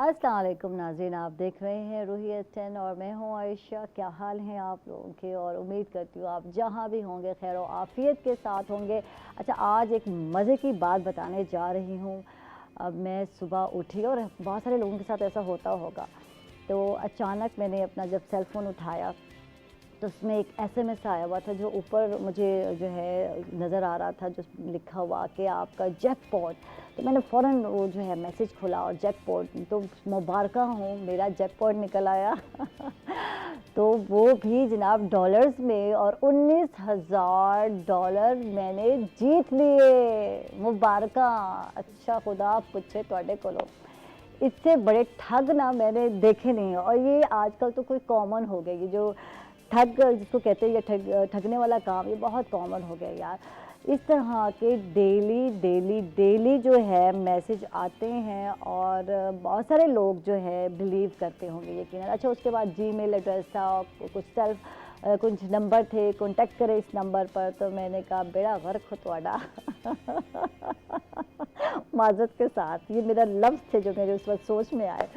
अस्सलाम वालेकुम नाज़रीन, आप देख रहे हैं रूहियत 10 और मैं हूं आयशा। क्या हाल हैं आप लोगों के, और उम्मीद करती हूँ आप जहां भी होंगे खैर और आफियत के साथ होंगे। अच्छा, आज एक मज़े की बात बताने जा रही हूँ। अब मैं सुबह उठी और बहुत सारे लोगों के साथ ऐसा होता होगा, तो अचानक मैंने अपना जब सेल फ़ोन उठाया तो उसमें एक एसएमएस आया हुआ था, जो ऊपर मुझे जो है नज़र आ रहा था, जो लिखा हुआ कि आपका जैकपॉट। तो मैंने फ़ौरन वो जो है मैसेज खोला और जैकपॉट, तो मुबारका हो, मेरा जैकपॉट निकल आया। तो वो भी जनाब डॉलर्स में, और $19,000 मैंने जीत लिए। मुबारका। अच्छा खुदा पूछे तुहाडे कोलों, इससे बड़े ठग ना मैंने देखे नहीं। और ये आजकल तो कोई कॉमन हो गई, ये जो ठग जिसको कहते हैं, ये ठगने वाला काम ये बहुत कॉमन हो गया यार। इस तरह के डेली डेली डेली जो है मैसेज आते हैं, और बहुत सारे लोग जो है बिलीव करते होंगे यकीनन। अच्छा, उसके बाद जीमेल एड्रेस था, कुछ नंबर थे, कॉन्टेक्ट करें इस नंबर पर। तो मैंने कहा बेड़ा गर्क हो तुहाडा। माजरत के साथ, ये मेरा लफ्ज़ थे जो मेरे उस वक्त सोच में आए।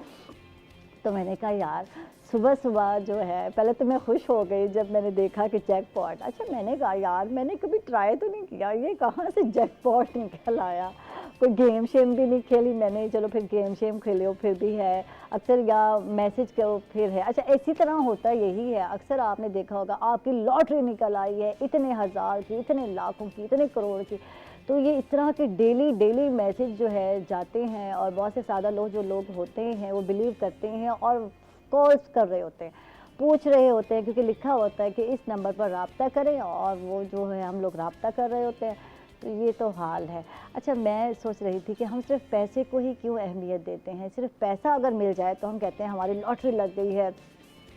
तो मैंने कहा यार, सुबह सुबह जो है, पहले तो मैं खुश हो गई जब मैंने देखा कि जैकपॉट। अच्छा, मैंने कहा यार, मैंने कभी ट्राई तो नहीं किया, ये कहाँ से जैकपॉट निकल आया। कोई गेम शेम भी नहीं खेली मैंने, चलो फिर गेम शेम खेलो फिर भी है अक्सर, या मैसेज करो फिर है। अच्छा, इसी तरह होता यही है, अक्सर आपने देखा होगा आपकी लॉटरी निकल आई है, इतने हज़ार की, इतने लाखों की, इतने करोड़ की। तो ये इस तरह के डेली डेली मैसेज जो है जाते हैं, और बहुत से सादा लोग होते हैं वो बिलीव करते हैं और कॉल्स कर रहे होते हैं, पूछ रहे होते हैं, क्योंकि लिखा होता है कि इस नंबर पर रब्ता करें, और वो जो है हम लोग रब्ता कर रहे होते हैं। तो ये तो हाल है। अच्छा, मैं सोच रही थी कि हम सिर्फ पैसे को ही क्यों अहमियत देते हैं। सिर्फ पैसा अगर मिल जाए तो हम कहते हैं हमारी लॉटरी लग गई है,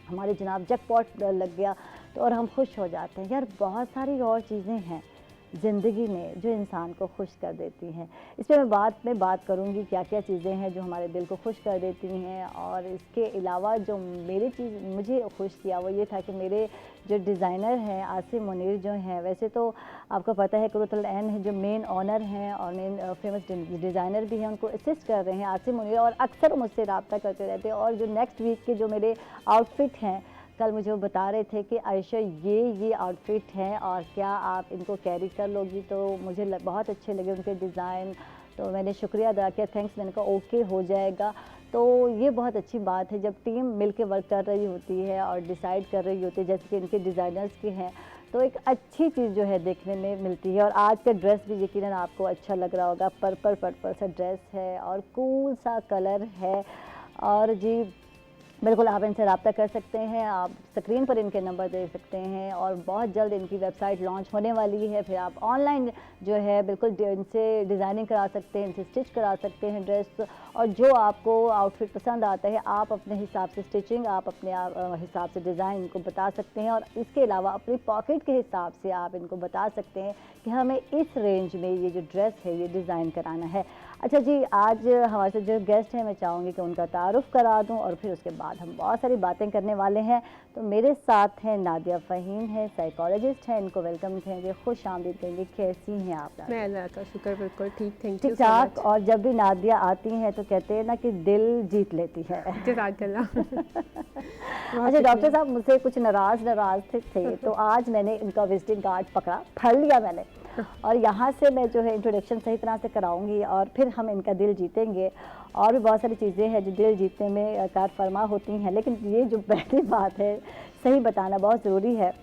हमारी जनाब जैकपॉट लग गया, तो और हम खुश हो जाते हैं। यार, बहुत सारी और चीज़ें हैं ज़िंदगी में जो इंसान को खुश कर देती हैं। इस पे मैं बाद में बात करूँगी क्या क्या चीज़ें हैं जो हमारे दिल को खुश कर देती हैं। और इसके अलावा जो मुझे खुश किया वो ये था कि मेरे जो डिज़ाइनर हैं आसिम मुनीर जो हैं, वैसे तो आपको पता है कुर्रतुल ऐन है जो मेन ऑनर हैं और मेन फेमस डिज़ाइनर भी हैं, उनको असिस्ट कर रहे हैं आसिम मुनीर, और अक्सर मुझसे रब्ता करते रहते हैं। और जो नेक्स्ट वीक के जो मेरे आउटफिट हैं, कल मुझे वो बता रहे थे कि आयशा ये आउटफिट हैं और क्या आप इनको कैरी कर लोगी। तो मुझे बहुत अच्छे लगे उनके डिज़ाइन, तो मैंने शुक्रिया अदा किया, थैंक्स। मैंने कहा ओके, हो जाएगा। तो ये बहुत अच्छी बात है जब टीम मिलके वर्क कर रही होती है और डिसाइड कर रही होती है, जैसे कि इनके डिज़ाइनर्स के हैं, तो एक अच्छी चीज़ जो है देखने में मिलती है। और आज का ड्रेस भी यकीनन आपको अच्छा लग रहा होगा, पर्पल सा ड्रेस है और कूल सा कलर है। और जी बिल्कुल, आप इनसे रब्ता कर सकते हैं, आप स्क्रीन पर इनके नंबर देख सकते हैं, और बहुत जल्द इनकी वेबसाइट लॉन्च होने वाली है। फिर आप ऑनलाइन जो है बिल्कुल इनसे डिज़ाइनिंग करा सकते हैं, इनसे स्टिच करा सकते हैं ड्रेस, और जो आपको आउटफिट पसंद आता है आप अपने हिसाब से स्टिचिंग, आप अपने हिसाब से डिज़ाइन इनको बता सकते हैं। और इसके अलावा अपनी पॉकेट के हिसाब से आप इनको बता सकते हैं कि हमें इस रेंज में ये जो ड्रेस है ये डिज़ाइन कराना है। अच्छा जी, आज हमारे साथ जो गेस्ट हैं मैं चाहूँगी कि उनका तारुफ़ करा दूँ, और फिर उसके बाद हम बहुत सारी बातें करने वाले हैं। तो मेरे साथ हैं नादिया फ़हीम है, साइकोलॉजिस्ट हैं, इनको वेलकम कहेंगे, खुश आमदीद कहेंगे। कैसी हैं आप नादिया? मैं अल्लाह का शुक्र, बिल्कुल ठीक, थैंक यू ठीक सो ठाक। मच। और जब भी नादिया आती हैं तो कहते हैं ना कि दिल जीत लेती है। जज़ाकल्लाह। बहुत अच्छा डॉक्टर शुक्रिया। साहब, मुझसे कुछ नाराज़ थे, तो आज मैंने इनका विजिटिंग कार्ड पकड़ा, फड़ लिया मैंने, और यहाँ से मैं जो है इंट्रोडक्शन सही तरह से कराऊंगी, और फिर हम इनका दिल जीतेंगे। और भी बहुत सारी चीज़ें हैं जो दिल जीतने में कार फरमा होती हैं, लेकिन ये जो पहली बात है सही बताना बहुत ज़रूरी है।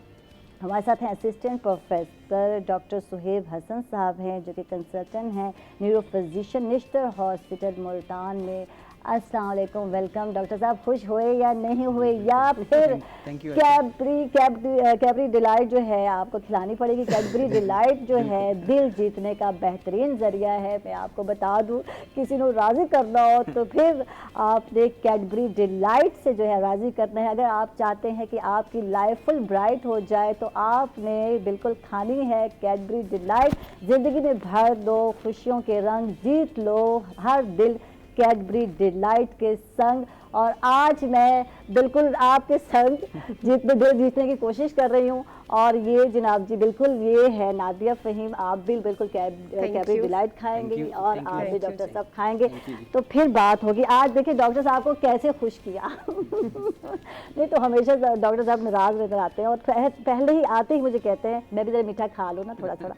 हमारे साथ हैं assistant professor doctor Suhaib Hasan sahab हैं, जो कि कंसल्टेंट हैं neuro physician Nishtar hospital Multan में। अस्सलाम वालेकुम, वेलकम डॉक्टर साहब। खुश हुए या नहीं हुए, या फिर कैबरी डिलाइट जो है आपको खिलानी पड़ेगी। कैडबरी डिलाइट जो है दिल जीतने का बेहतरीन ज़रिया है। मैं आपको बता दूं, किसी को राज़ी करना हो तो फिर आपने कैडबरी डिलाइट से जो है राज़ी करना है। अगर आप चाहते हैं कि आपकी लाइफ फुल ब्राइट हो जाए तो आपने बिल्कुल खानी है कैडबरी डिलाइट। ज़िंदगी में भर दो खुशियों के रंग, जीत लो हर दिल कैडबरी डिलाइट के संग। और आज मैं बिल्कुल आपके संग जितने दिल जीतने की कोशिश कर रही हूँ। और ये जनाब जी बिल्कुल ये है नादिया फ़हीम, आप भी बिल्कुल कैडबरी you. डिलाइट खाएंगी Thank you. और Thank you. आप भी Thank you डॉक्टर जी। साहब खाएंगे Thank you जी। तो फिर बात होगी। आज देखिए डॉक्टर साहब को कैसे खुश किया नहीं तो हमेशा डॉक्टर साहब नाराज़ नजर आते हैं और पहले ही आते ही मुझे कहते हैं, मैं भी ज़रा मीठा खा लूँ ना थोड़ा थोड़ा,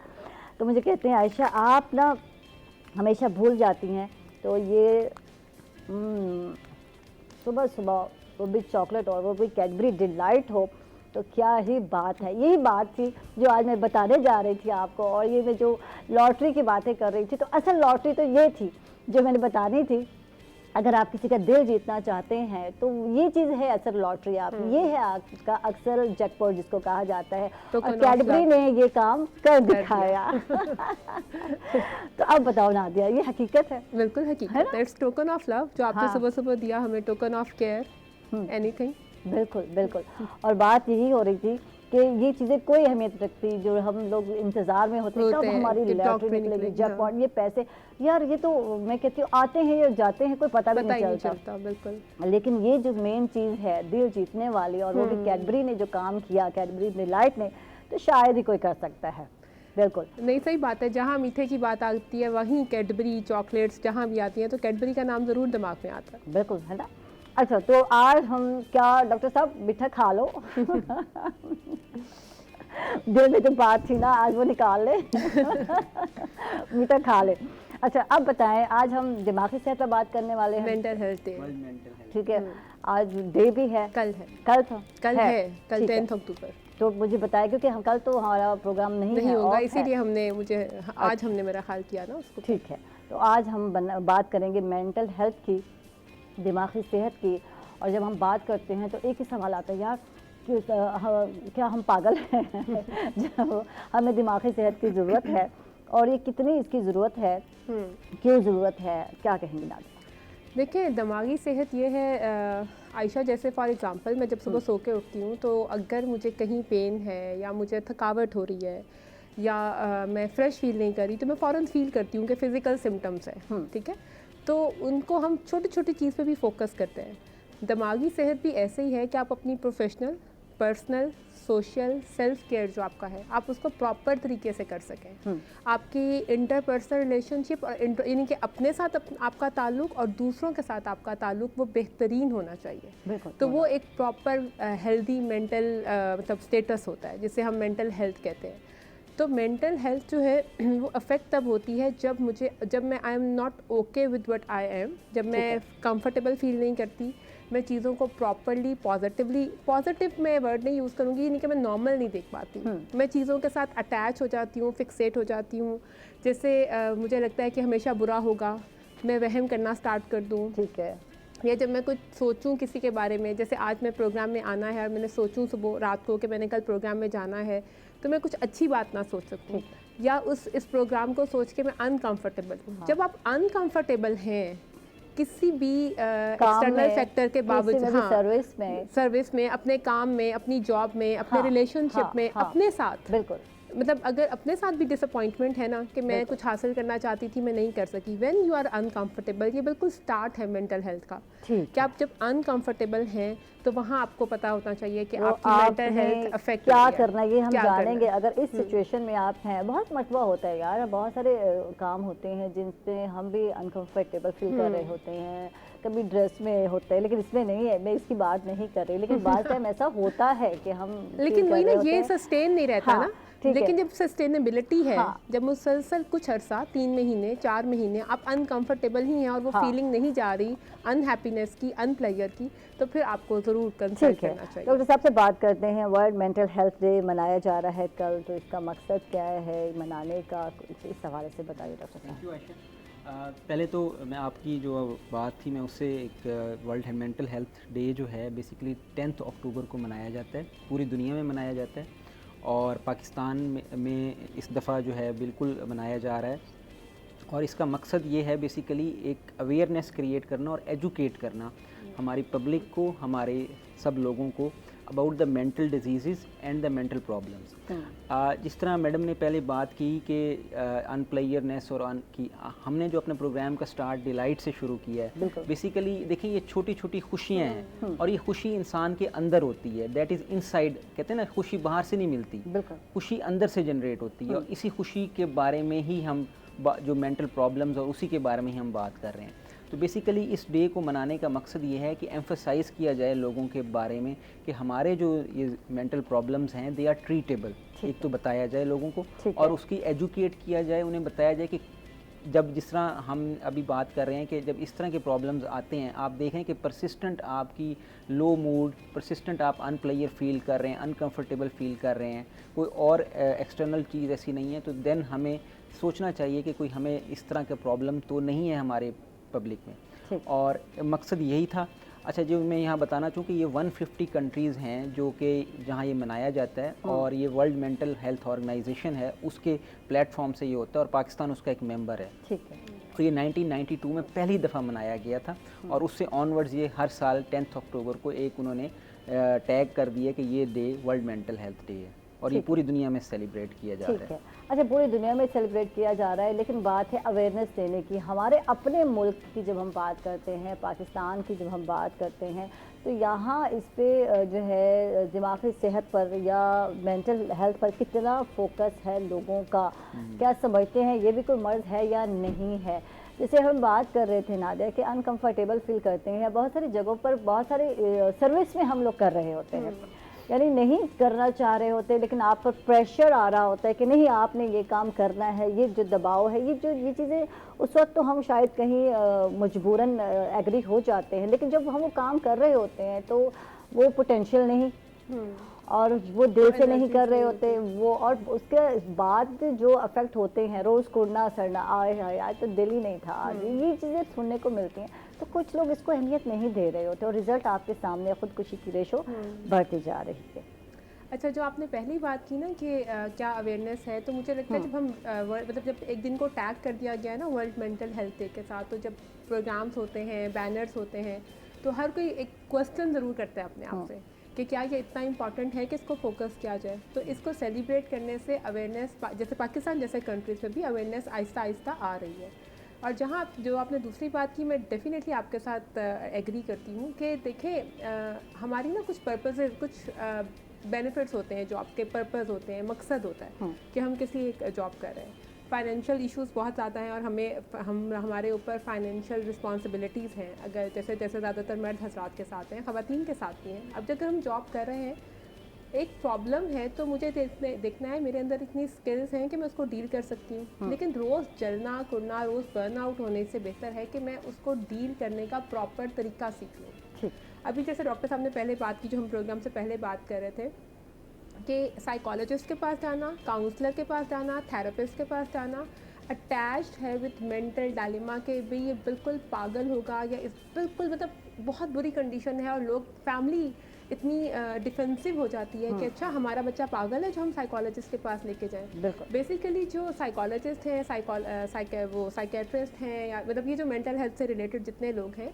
तो मुझे कहते हैं आयशा आप ना हमेशा भूल जाती हैं। तो ये सुबह सुबह वो भी चॉकलेट और वो भी कैडबरी डिलाइट हो तो क्या ही बात है। यही बात थी जो आज मैं बताने जा रही थी आपको। और ये मैं जो लॉटरी की बातें कर रही थी तो असल लॉटरी तो ये थी जो मैंने बतानी थी। अगर आप किसी का दिल जीतना चाहते हैं तो ये चीज़ है असल लॉटरी, आप ये है आपका अक्सर जैकपॉट जिसको कहा जाता है। तो और कैडबरी ने ये काम कर दिखाया तो अब बताओ नादिया, ये हकीकत है। बिल्कुल हकीकत है, इट्स टोकन ऑफ लव जो आपने हाँ। सुबह सुबह दिया हमें, टोकन ऑफ केयर, एनीथिंग। बिल्कुल बिल्कुल। और बात यही हो रही थी कि ये चीज़ें कोई अहमियत रखती जो हम लोग इंतज़ार में होते कब हैं हमारी कि लॉटरी लॉटरी निकलेगी, निकलेगी, जैकपॉट, ये पैसे यार ये तो मैं कहती हूँ आते हैं या जाते हैं कोई पता भी पता ही नहीं नहीं चलता। चलता। बिल्कुल लेकिन ये जो मेन चीज़ है दिल जीतने वाली और वो भी कैडबरी ने जो काम किया, कैडबरी डिलाइट ने, तो शायद ही कोई कर सकता है। बिल्कुल नहीं, सही बात है। जहाँ मीठे की बात आती है वहीं कैडबरी चॉकलेट्स जहाँ भी आती हैं तो कैडबरी का नाम ज़रूर दिमाग में आता है। बिल्कुल, है ना। अच्छा तो आज हम क्या डॉक्टर साहब मीठा खा लो दिल में जो बात थी ना आज वो निकाल ले मीठा खा ले। अच्छा अब बताएं, आज हम दिमागी सेहत पर बात करने वाले हैं। Mental health day world mental health. ठीक है, आज डे भी है, कल है, कल था, कल है, कल ठीक है। 10 अक्टूबर तो मुझे बताया क्योंकि हम कल तो हमारा प्रोग्राम नहीं है, होगा, off है। इसीलिए आज हमने मेरा ख्याल किया ना उसको। ठीक है, तो आज हम बात करेंगे मेंटल हेल्थ की, दिमागी सेहत की। और जब हम बात करते हैं तो एक ही सवाल आता है यार कि क्या हम पागल हैं जब हमें दिमागी सेहत की ज़रूरत है और ये कितनी इसकी ज़रूरत है, क्यों ज़रूरत है, क्या कहेंगे नादिया? देखिए दिमागी सेहत ये है आयशा, जैसे फॉर एग्जांपल मैं जब सुबह सो के उठती हूँ तो अगर मुझे कहीं पेन है या मुझे थकावट हो रही है या मैं फ्रेश फील नहीं कर रही तो मैं फ़ौरन फील करती हूँ कि फ़िज़िकल सिम्टम्स है। ठीक है, तो उनको हम छोटी छोटी चीज़ पे भी फोकस करते हैं। दिमागी सेहत भी ऐसे ही है कि आप अपनी professional, personal, social, self care जो आपका है आप उसको प्रॉपर तरीके से कर सकें। आपकी इंटरपर्सनल रिलेशनशिप और यानी कि अपने साथ आपका ताल्लुक और दूसरों के साथ आपका ताल्लुक वो बेहतरीन होना चाहिए। बिल्कुल, तो वो एक प्रॉपर हेल्दी मेंटल मतलब स्टेटस होता है जिसे हम मेंटल हेल्थ कहते हैं। तो मेंटल हेल्थ जो है वो अफेक्ट तब होती है जब मैं I am not okay with what I am, जब मैं कंफर्टेबल फील नहीं करती, मैं चीज़ों को प्रॉपरली पॉजिटिव मैं वर्ड नहीं यूज़ करूँगी, यानी कि मैं नॉर्मल नहीं देख पाती। मैं चीज़ों के साथ अटैच हो जाती हूँ, फिक्सेट हो जाती हूँ। जैसे मुझे लगता है कि हमेशा बुरा होगा, मैं वहम करना स्टार्ट कर दूँ। ठीक है, या जब मैं कुछ सोचूं किसी के बारे में, जैसे आज मैं प्रोग्राम में आना है और मैंने सोचूं सुबह रात को कि मैंने कल प्रोग्राम में जाना है, तो मैं कुछ अच्छी बात ना सोच सकूं या इस प्रोग्राम को सोच के मैं अनकंफर्टेबल हूँ। जब आप अनकंफर्टेबल हैं किसी भी एक्सटर्नल फैक्टर के बावजूद, हाँ, सर्विस में, अपने काम में, अपनी जॉब में, अपने रिलेशनशिप में, अपने साथ, बिल्कुल, मतलब अगर अपने साथ भी डिसअपॉइंटमेंट है ना कि मैं कुछ हासिल करना चाहती थी मैं नहीं कर सकी, व्हेन यू आर अनकंफर्टेबल, ये बिल्कुल स्टार्ट है मेंटल हेल्थ का। कि आप जब अनकंफर्टेबल हैं तो वहाँ आपको पता होना चाहिए कि आपकी मेंटल हेल्थ अफेक्ट क्या करना है, ये हम जानेंगे। अगर इस सिचुएशन में आप हैं, बहुत मसला होता है यार, बहुत सारे काम होते हैं जिनसे हम भी अनकंफर्टेबल फील कर रहे होते हैं, कभी ड्रेस में होता है, लेकिन इसमें नहीं है, मैं इसकी बात नहीं कर रही, लेकिन बात टाइम ऐसा होता है कि हम, लेकिन वही ना, ये सस्टेन नहीं रहता ना। लेकिन जब सस्टेनेबिलिटी है, जब मुसलसल कुछ अरसा 3 महीने 4 महीने आप अनकंफर्टेबल ही हैं और वो फीलिंग नहीं जा रही अनहैप्पीनेस की, अनप्लेजर की, तो फिर आपको ज़रूर कंसल्ट करना चाहिए। डॉक्टर साहब से बात करते हैं। वर्ल्ड मेंटल हेल्थ डे मनाया जा रहा है कल, तो इसका मकसद क्या है मनाने का, इस हवाले से बताइए डॉक्टर साहब। Thank you Ayesha. पहले तो मैं आपकी जो बात थी मैं उससे एक वर्ल्ड मेंटल हेल्थ डे जो है बेसिकली 10 अक्टूबर को मनाया जाता है, पूरी दुनिया में मनाया जाता है और पाकिस्तान में इस दफ़ा जो है बिल्कुल मनाया जा रहा है। और इसका मकसद ये है बेसिकली एक अवेयरनेस क्रिएट करना और एजुकेट करना हमारी पब्लिक को, हमारे सब लोगों को about the mental disease and the mental problems. जिस तरह मैडम ने पहले बात की कि अनप्लेयरनेस और हमने जो अपने प्रोग्राम का स्टार्ट डिलाइट से शुरू किया है, बेसिकली देखिए ये छोटी छोटी खुशियाँ हैं और ये खुशी इंसान के अंदर होती है, दैट इज़ इनसाइड। कहते हैं ना, खुशी बाहर से नहीं मिलती, खुशी अंदर से जनरेट होती है, और इसी खुशी के बारे में ही हम जो मेंटल प्रॉब्लम्स और उसी के बारे में ही हम बात कर रहे हैं। तो बेसिकली इस डे को मनाने का मकसद ये है कि एम्फसाइज़ किया जाए लोगों के बारे में कि हमारे जो ये मेंटल प्रॉब्लम्स हैं दे आर ट्रीटेबल, एक तो बताया जाए लोगों को, और उसकी एजुकेट किया जाए, उन्हें बताया जाए कि जब जिस तरह हम अभी बात कर रहे हैं कि जब इस तरह के प्रॉब्लम्स आते हैं, आप देखें कि परसिस्टेंट आपकी लो मूड, परसिस्टेंट आप अनप्लेयर फील कर रहे हैं, अनकंफर्टेबल फील कर रहे हैं, कोई और एक्सटर्नल चीज़ ऐसी नहीं है, तो देन हमें सोचना चाहिए कि कोई हमें इस तरह का प्रॉब्लम तो नहीं है हमारे पब्लिक में, और मकसद यही था। अच्छा, जो मैं यहाँ बताना चाहूँ कि ये 150 कंट्रीज़ हैं जो कि जहाँ ये मनाया जाता है, और ये वर्ल्ड मेंटल हेल्थ ऑर्गेनाइजेशन है, उसके प्लेटफॉर्म से ये होता है, और पाकिस्तान उसका एक मेंबर है। ठीक है। तो ये 1992 में पहली दफ़ा मनाया गया था, और उससे ऑनवर्ड्स ये हर साल 10 अक्टूबर को एक उन्होंने टैग कर दिया कि ये day world mental health day है, और ये पूरी दुनिया में सेलिब्रेट किया जा रहा है। अच्छा, पूरी दुनिया में सेलिब्रेट किया जा रहा है, लेकिन बात है अवेयरनेस देने की। हमारे अपने मुल्क की जब हम बात करते हैं, पाकिस्तान की जब हम बात करते हैं, तो यहाँ इस पे जो है दिमागी सेहत पर या मेंटल हेल्थ पर कितना फोकस है लोगों का, क्या समझते हैं ये भी कोई मर्ज़ है या नहीं है। जैसे हम बात कर रहे थे नादिया कि अनकंफर्टेबल फील करते हैं, बहुत सारी जगहों पर बहुत सारे सर्विस में हम लोग कर रहे होते हैं, यानी नहीं करना चाह रहे होते, लेकिन आप पर प्रेशर आ रहा होता है कि नहीं आपने ये काम करना है, ये जो दबाव है, ये चीज़ें उस वक्त तो हम शायद कहीं मजबूरन एग्री हो जाते हैं, लेकिन जब हम वो काम कर रहे होते हैं तो वो पोटेंशियल नहीं, और वो दिल से नहीं कर रहे होते वो, और उसके बाद जो अफेक्ट होते हैं, रोज़ कुड़ना सड़ना, आए हाय आज तो दिल ही नहीं था, आज ये चीज़ें सुनने को मिलती हैं। तो कुछ लोग इसको अहमियत नहीं दे रहे होते, और रिज़ल्ट आपके सामने खुदकुशी की रेशो बढ़ती जा रही है। अच्छा, जो आपने पहली बात की ना कि क्या अवेयरनेस है, तो मुझे लगता है जब हम मतलब जब एक दिन को टैग कर दिया गया है ना वर्ल्ड मेंटल हेल्थ डे के साथ, तो जब प्रोग्राम्स होते हैं, बैनर्स होते हैं, तो हर कोई एक क्वेश्चन ज़रूर करता है अपने आप से कि क्या ये इतना इम्पॉर्टेंट है कि इसको फोकस किया जाए। तो इसको सेलिब्रेट करने से अवेयरनेस, जैसे पाकिस्तान जैसे कंट्रीज में भी अवेयरनेस आहिस्ता आहिस्ता आ रही है। और जहाँ जो आपने दूसरी बात की, मैं डेफिनेटली आपके साथ एग्री करती हूँ कि देखें हमारी ना कुछ पर्पसेस, कुछ बेनिफिट्स होते हैं, जो आपके पर्पस होते हैं, मकसद होता है कि हम किसी एक जॉब कर रहे हैं। फाइनेंशियल इश्यूज़ बहुत ज़्यादा हैं, और हमारे ऊपर फाइनेंशियल रिस्पॉन्सिबिलिटीज़ हैं, अगर जैसे ज़्यादातर मर्द हजरात के साथ हैं, ख़वातीन के साथ भी हैं। अब जब हम जॉब कर रहे हैं, एक प्रॉब्लम है तो मुझे देखना है मेरे अंदर इतनी स्किल्स हैं कि मैं उसको डील कर सकती हूँ, लेकिन रोज़ जलना कुड़ना, रोज़ बर्न आउट होने से बेहतर है कि मैं उसको डील करने का प्रॉपर तरीका सीख लूँ। अभी जैसे डॉक्टर साहब ने पहले बात की, जो हम प्रोग्राम से पहले बात कर रहे थे, कि साइकोलॉजिस्ट के पास जाना, काउंसलर के पास जाना, थेरेपिस्ट के पास जाना अटैच्ड है विथ मेंटल डायलेमा के भाई ये बिल्कुल पागल होगा, या इस बिल्कुल मतलब बहुत बुरी कंडीशन है, और लोग फैमिली इतनी डिफेंसिव हो जाती है कि अच्छा हमारा बच्चा पागल है जो हम साइकोलॉजिस्ट के पास लेके जाएं। बेसिकली जो साइकोलॉजिस्ट हैं, वो साइकेट्रिस्ट हैं, या मतलब ये जो मेंटल हेल्थ से रिलेटेड जितने लोग हैं,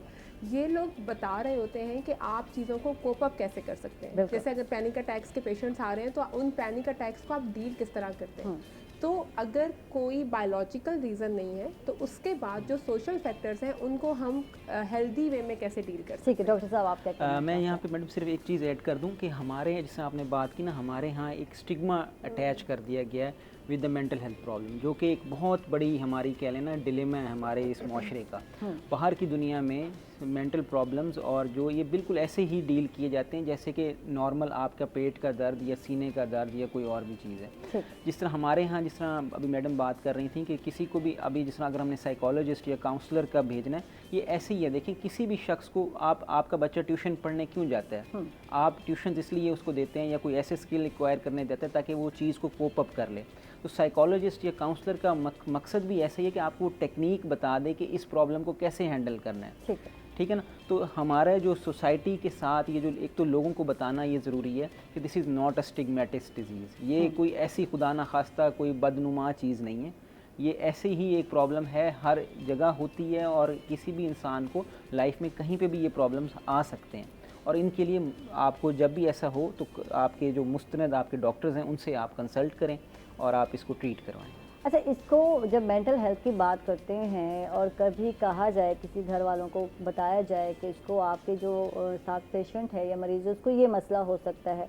ये लोग बता रहे होते हैं कि आप चीज़ों को कोप अप कैसे कर सकते हैं। जैसे अगर पैनिक अटैक्स के पेशेंट्स आ रहे हैं, तो उन पैनिक अटैक्स को आप डील किस तरह करते हैं। तो अगर कोई बायोलॉजिकल रीज़न नहीं है, तो उसके बाद जो सोशल फैक्टर्स हैं उनको हम हेल्दी वे में कैसे डील कर सकते हैं। ठीक है डॉक्टर साहब, आप क्या कहना मैं यहाँ पे मैडम सिर्फ एक चीज़ ऐड कर दूँ कि हमारे, जैसे आपने बात की ना, हमारे यहाँ एक स्टिग्मा अटैच कर दिया गया है with the mental health problem, जो कि एक बहुत बड़ी हमारी कह लेना डिलेमा है हमारे इस माशरे का। बाहर की दुनिया में मेंटल प्रॉब्लम्स और जो ये बिल्कुल ऐसे ही डील किए जाते हैं जैसे कि नॉर्मल आपका पेट का दर्द या सीने का दर्द या कोई और भी चीज़ है। जिस तरह हमारे यहाँ, जिस तरह अभी मैडम बात कर रही थी कि किसी को भी अभी जिस तरह अगर हमने साइकोलॉजिस्ट या काउंसलर का भेजना है, ये ऐसे ही है। देखिए, किसी भी शख्स को आपका बच्चा ट्यूशन पढ़ने क्यों जाता है? आप ट्यूशन इसलिए उसको देते हैं या कोई ऐसे स्किल एक्वायर करने देते हैं ताकि वो चीज़ को कोप अप कर ले। तो साइकोलॉजिस्ट या काउंसलर का मकसद भी ऐसे ही है कि आपको टेक्निक बता दे कि इस प्रॉब्लम को कैसे हैंडल करना है। ठीक है ना? तो हमारा जो सोसाइटी के साथ ये जो एक तो लोगों को बताना ये ज़रूरी है कि this is not a stigmatised disease, ये कोई ऐसी खुदा ना खास्ता कोई बदनुमा चीज़ नहीं है, ये ऐसे ही एक प्रॉब्लम है, हर जगह होती है और किसी भी इंसान को लाइफ में कहीं पे भी ये प्रॉब्लम्स आ सकते हैं। और इनके लिए आपको जब भी ऐसा हो तो आपके जो मुस्तनद आपके डॉक्टर्स हैं उनसे आप कंसल्ट करें और आप इसको ट्रीट करवाएं। अच्छा, इसको जब मेंटल हेल्थ की बात करते हैं और कभी कहा जाए, किसी घर वालों को बताया जाए कि इसको आपके जो साथ पेशेंट है या मरीज़ है उसको ये मसला हो सकता है,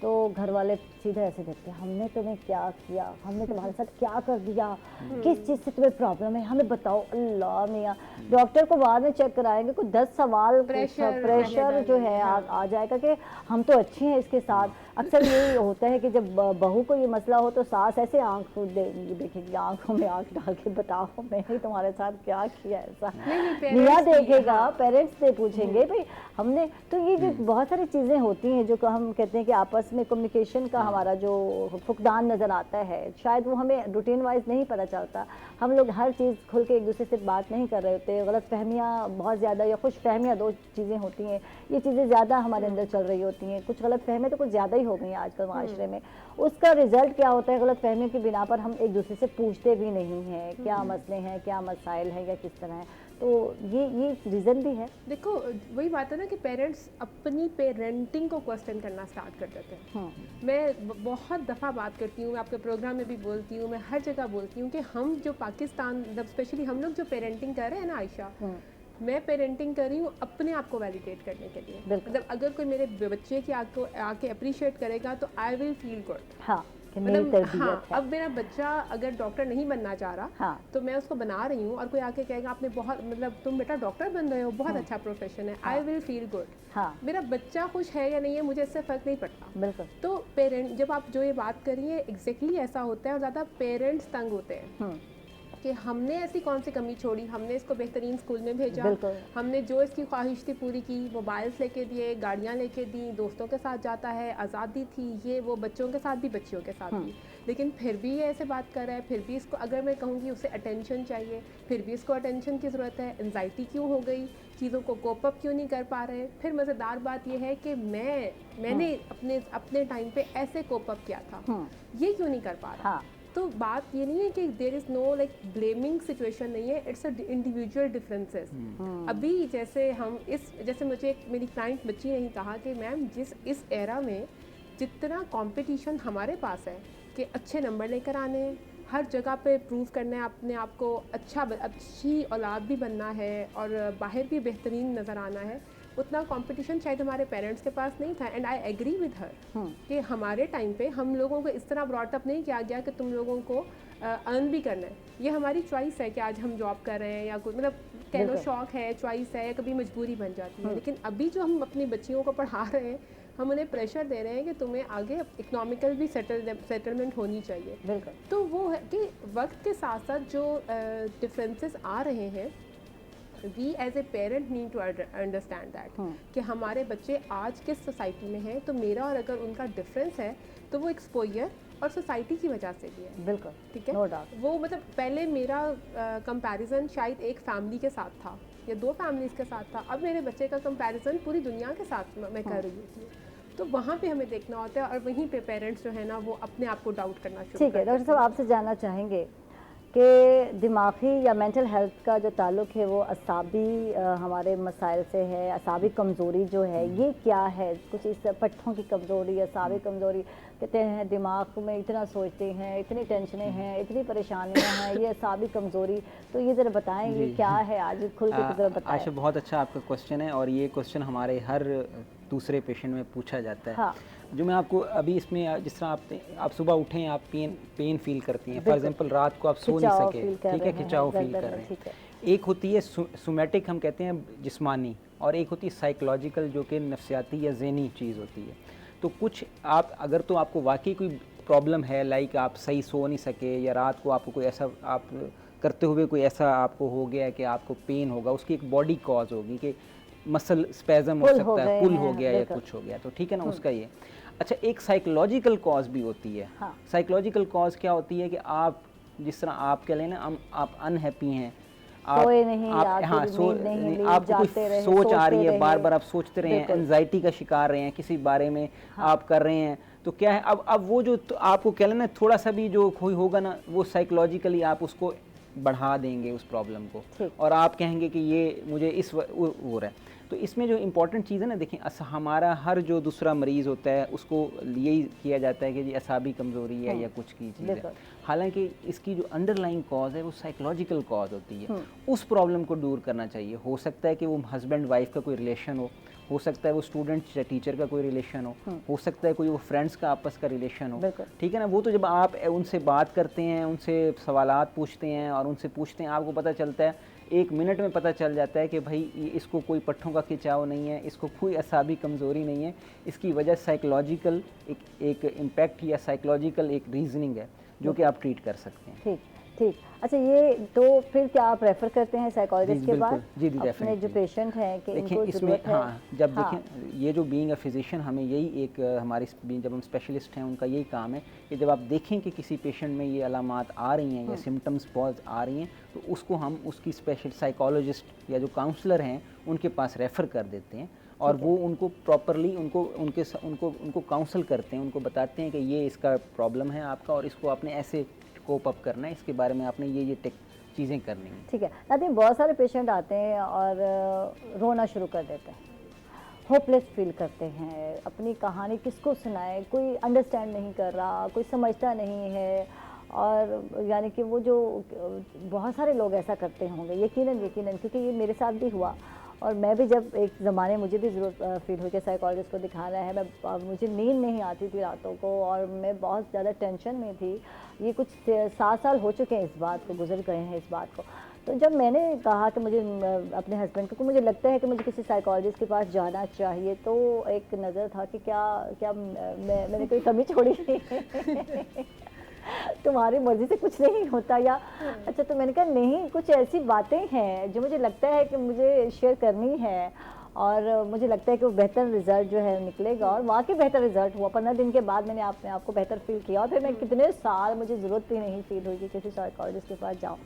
तो घर वाले सीधा ऐसे देखते हैं, हमने तुम्हें क्या किया, हमने तुम्हारे साथ क्या कर दिया, किस चीज़ से तुम्हें प्रॉब्लम है, हमें बताओ। अल्लाह मियाँ, डॉक्टर को बाद में चेक कराएंगे, कुछ 10 सवाल प्रेशर जो है आ जाएगा कि हम तो अच्छे हैं इसके साथ। अक्सर यही होता है कि जब बहू को ये मसला हो तो सास ऐसे आँख देखेगी, आंखों में आँख डाल के, बताओ मैंने तुम्हारे साथ क्या किया ऐसा। मियाँ देखेगा, पेरेंट्स से पूछेंगे भाई हमने, तो ये जो बहुत सारी चीज़ें होती हैं जो हम कहते हैं कि आपस में कम्युनिकेशन का हमारा जो फुकदान नज़र आता है, शायद वो हमें रूटीन वाइज नहीं पता चलता। हम लोग हर चीज़ खुल के एक दूसरे से बात नहीं कर रहे होते, गलत फहमियाँ बहुत ज़्यादा या खुश फहमियाँ, दो चीज़ें होती हैं, ये चीज़ें ज़्यादा हमारे अंदर चल रही होती हैं। कुछ गलत फहमियाँ तो कुछ ज़्यादा ही हो गई हैं आजकल माशरे में। उसका रिजल्ट क्या होता है, गलत फहमियों की बिना पर हम एक दूसरे से पूछते भी नहीं हैं क्या मसले हैं, क्या मसाइल हैं या किस तरह है। तो ये रीज़न भी है। देखो वही बात है ना कि पेरेंट्स अपनी पेरेंटिंग को क्वेश्चन करना स्टार्ट कर देते हैं। मैं बहुत दफ़ा बात करती हूँ, मैं आपके प्रोग्राम में भी बोलती हूँ, मैं हर जगह बोलती हूँ कि हम जो पाकिस्तान, जब स्पेशली हम लोग जो पेरेंटिंग कर रहे हैं ना आयशा, मैं पेरेंटिंग कर रही हूँ अपने आप को वैलिडेट करने के लिए। मतलब अगर कोई मेरे बच्चे की आके अप्रिशिएट करेगा तो आई विल फील गुड। हाँ, मतलब हाँ, अब मेरा बच्चा अगर डॉक्टर नहीं बनना चाह रहा, हाँ, तो मैं उसको बना रही हूँ और कोई आके कहेगा आपने बहुत, मतलब तुम बेटा डॉक्टर बन रहे हो, बहुत अच्छा प्रोफेशन है, आई विल फील गुड। हाँ, मेरा बच्चा खुश है या नहीं है मुझे इससे फ़र्क नहीं पड़ता। बिल्कुल। तो पेरेंट, जब आप जो ये बात कर रही है एग्जैक्टली ऐसा होता है और ज़्यादा पेरेंट्स तंग होते हैं कि हमने ऐसी कौन सी कमी छोड़ी, हमने इसको बेहतरीन स्कूल में भेजा, हमने जो इसकी ख्वाहिश थी पूरी की, मोबाइल्स लेके दिए, गाड़ियाँ लेके दी, दोस्तों के साथ जाता है, आज़ादी थी, ये वो, बच्चों के साथ भी बच्चियों के साथ भी, लेकिन फिर भी ये ऐसे बात कर रहा है, फिर भी इसको, अगर मैं कहूँगी उसे अटेंशन चाहिए, फिर भी इसको अटेंशन की ज़रूरत है, एंजाइटी क्यों हो गई, चीज़ों को कोप अप क्यों नहीं कर पा रहे। फिर मज़ेदार बात यह है कि मैंने अपने टाइम पे ऐसे कोप अप किया था, ये क्यों नहीं कर पा रहा। तो बात ये नहीं है कि there is no like blaming situation नहीं है, इट्स अ इंडिविजुअल डिफरेंसेस। अभी जैसे मुझे मेरी क्लाइंट बच्ची ने ही कहा कि मैम इस एरा में जितना कंपटीशन हमारे पास है कि अच्छे नंबर लेकर आने हैं, हर जगह पे प्रूव करना है अपने आप को, अच्छी औलाद भी बनना है और बाहर भी बेहतरीन नज़र आना है, उतना कंपटीशन शायद हमारे पेरेंट्स के पास नहीं था। And I agree with her कि हमारे टाइम पे हम लोगों को इस तरह ब्रॉट अप नहीं किया गया कि तुम लोगों को अर्न भी करना है, ये हमारी चॉइस है कि आज हम जॉब कर रहे हैं या कुछ, मतलब कह लो शौक है, चॉइस है, या कभी मजबूरी बन जाती है। लेकिन अभी जो हम अपनी बच्चियों को पढ़ा रहे हैं, हम उन्हें प्रेशर दे रहे हैं कि तुम्हें आगे इकोनॉमिकल भी सेटलमेंट होनी चाहिए। तो वो है कि वक्त के साथ साथ जो डिफरेंसेस आ रहे हैं, we as a parent need to understand that कि हमारे बच्चे आज किस सोसाइटी में हैं, तो मेरा और अगर उनका डिफरेंस है तो वो एक्सपोजर और सोसाइटी की वजह से भी है। बिल्कुल ठीक है, वो मतलब पहले मेरा कंपैरिजन शायद एक फैमिली के साथ था या दो फैमिलीज़ के साथ था, अब मेरे बच्चे का कंपैरिजन पूरी दुनिया के साथ मैं कर रही होती हूँ। तो वहाँ पे हमें देखना होता है और वहीं पे पेरेंट्स जो है ना वो अपने आप को डाउट करना शुरू। ठीक है डॉक्टर साहब, आपसे जानना चाहेंगे कि दिमागी या मेंटल हेल्थ का जो ताल्लुक है वो असाबी हमारे मसाइल से है, असाबी कमज़ोरी जो है ये क्या है? कुछ इस पट्ठों की कमज़ोरी, असाबी कमज़ोरी, कहते हैं दिमाग में इतना सोचते हैं, इतनी टेंशनें हैं, इतनी परेशानियां हैं, ये असाबी कमज़ोरी, तो ये ज़रा बताएं ये क्या है, आज खुल के ज़रा बताएं। आयशा, बहुत अच्छा आपका क्वेश्चन है और ये क्वेश्चन हमारे हर दूसरे पेशेंट में पूछा जाता है। हाँ। जो मैं आपको अभी इसमें, जिस तरह आप सुबह उठें, आप पेन फील करती हैं, फॉर एग्जांपल रात को आप सो नहीं सके, ठीक है, खिंचाव फील कर रहे हैं। एक होती है सोमैटिक, हम कहते हैं जिस्मानी, और एक होती है साइकोलॉजिकल जो कि नफ्सियाती या ज़हनी चीज़ होती है। तो कुछ आप अगर तो आपको वाकई कोई प्रॉब्लम है, लाइक आप सही सो नहीं सके या रात को आपको कोई ऐसा आप करते हुए कोई ऐसा आपको हो गया कि आपको पेन होगा, उसकी एक बॉडी कॉज होगी कि मसल स्पैज़म हो सकता है, पुल हो गया या कुछ हो गया, तो ठीक है ना, उसका ये। अच्छा, एक साइकोलॉजिकल कॉज भी होती है। हाँ। साइकोलॉजिकल कॉज क्या होती है कि आप जिस तरह आप कह लें ना, आप अनहैप्पी हैं, आप नहीं, आपको कोई सोच आ रही है, बार बार आप सोचते रहे हैं, एंजाइटी का शिकार रहे हैं, किसी बारे में आप कर रहे हैं, तो क्या है, अब वो जो तो आपको कह लेना थोड़ा सा भी जो कोई होगा ना, वो साइकोलॉजिकली आप उसको बढ़ा देंगे उस प्रॉब्लम को, ठीक। और आप कहेंगे कि ये मुझे हो रहा है। तो इसमें जो इम्पोर्टेंट चीज़ है ना, देखें हमारा हर जो दूसरा मरीज़ होता है उसको यही किया जाता है कि जी असाबी कमज़ोरी है या कुछ की चीज़ है, हालांकि इसकी जो अंडरलाइंग कॉज है वो साइकोलॉजिकल कॉज होती है। उस प्रॉब्लम को दूर करना चाहिए। हो सकता है कि वो हस्बैंड वाइफ का कोई रिलेशन हो सकता है वो स्टूडेंट या टीचर का कोई रिलेशन हो सकता है कोई वो फ्रेंड्स का आपस का रिलेशन हो, ठीक है ना। वो तो जब आप उनसे बात करते हैं, उनसे सवालात पूछते हैं और उनसे पूछते हैं, आपको पता चलता है, 1 मिनट में पता चल जाता है कि भाई इसको कोई पट्ठों का खिंचाव नहीं है, इसको कोई असाबी कमज़ोरी नहीं है, इसकी वजह साइकोलॉजिकल एक इम्पैक्ट या साइकोलॉजिकल एक रीजनिंग है जो कि आप ट्रीट कर सकते हैं। ठीक ठीक। अच्छा, ये तो फिर क्या आप रेफ़र करते हैं साइकोलॉजिस्ट के पास जी जी, अपने जो पेशेंट हैं कि देखिए इनको इसमें ज़रूरत है? हाँ, जब देखें ये जो बीइंग अ फिजिशियन हमें यही एक हमारी जब हम स्पेशलिस्ट हैं उनका यही काम है कि जब आप देखें कि किसी पेशेंट में ये अलामात आ रही हैं या सिम्टम्स बहुत आ रही हैं, तो उसको हम उसकी स्पेशल साइकोलॉजिस्ट या जो काउंसलर हैं उनके पास रेफ़र कर देते हैं, और वो उनको प्रॉपरली उनको काउंसल करते हैं, उनको बताते हैं कि ये इसका प्रॉब्लम है आपका और इसको आपने ऐसे कोप अप करना है, इसके बारे में आपने ये चीज़ें करनी है। ठीक है। नाज़रीन, बहुत सारे पेशेंट आते हैं और रोना शुरू कर देते हैं, होपलेस फील करते हैं, अपनी कहानी किसको सुनाए, कोई अंडरस्टैंड नहीं कर रहा, कोई समझता नहीं है, और यानी कि वो जो बहुत सारे लोग ऐसा करते होंगे, यकीनन क्योंकि ये मेरे साथ भी हुआ। और मैं भी जब एक ज़माने मुझे भी ज़रूरत फील हुई कि साइकोलॉजिस्ट को दिखाना है, मुझे नींद नहीं आती थी रातों को और मैं बहुत ज़्यादा टेंशन में थी। ये कुछ 7 साल हो चुके हैं इस बात को, गुजर गए हैं इस बात को। तो जब मैंने कहा कि मुझे अपने हस्बैंड को मुझे लगता है कि मुझे किसी साइकोलॉजिस्ट के पास जाना चाहिए, तो एक नज़र था कि क्या मैंने कोई कमी छोड़ी तुम्हारी मर्ज़ी से कुछ नहीं होता, या अच्छा, तो मैंने कहा नहीं, कुछ ऐसी बातें हैं जो मुझे लगता है कि मुझे शेयर करनी है और मुझे लगता है कि वो बेहतर रिज़ल्ट जो है निकलेगा। और वाकई बेहतर रिज़ल्ट हुआ। 15 दिन के बाद मैंने अपने आप को बेहतर फील किया और फिर मैं कितने साल मुझे ज़रूरत भी नहीं फील हुई कि किसी साइकोलॉजिस्ट के पास जाऊँ।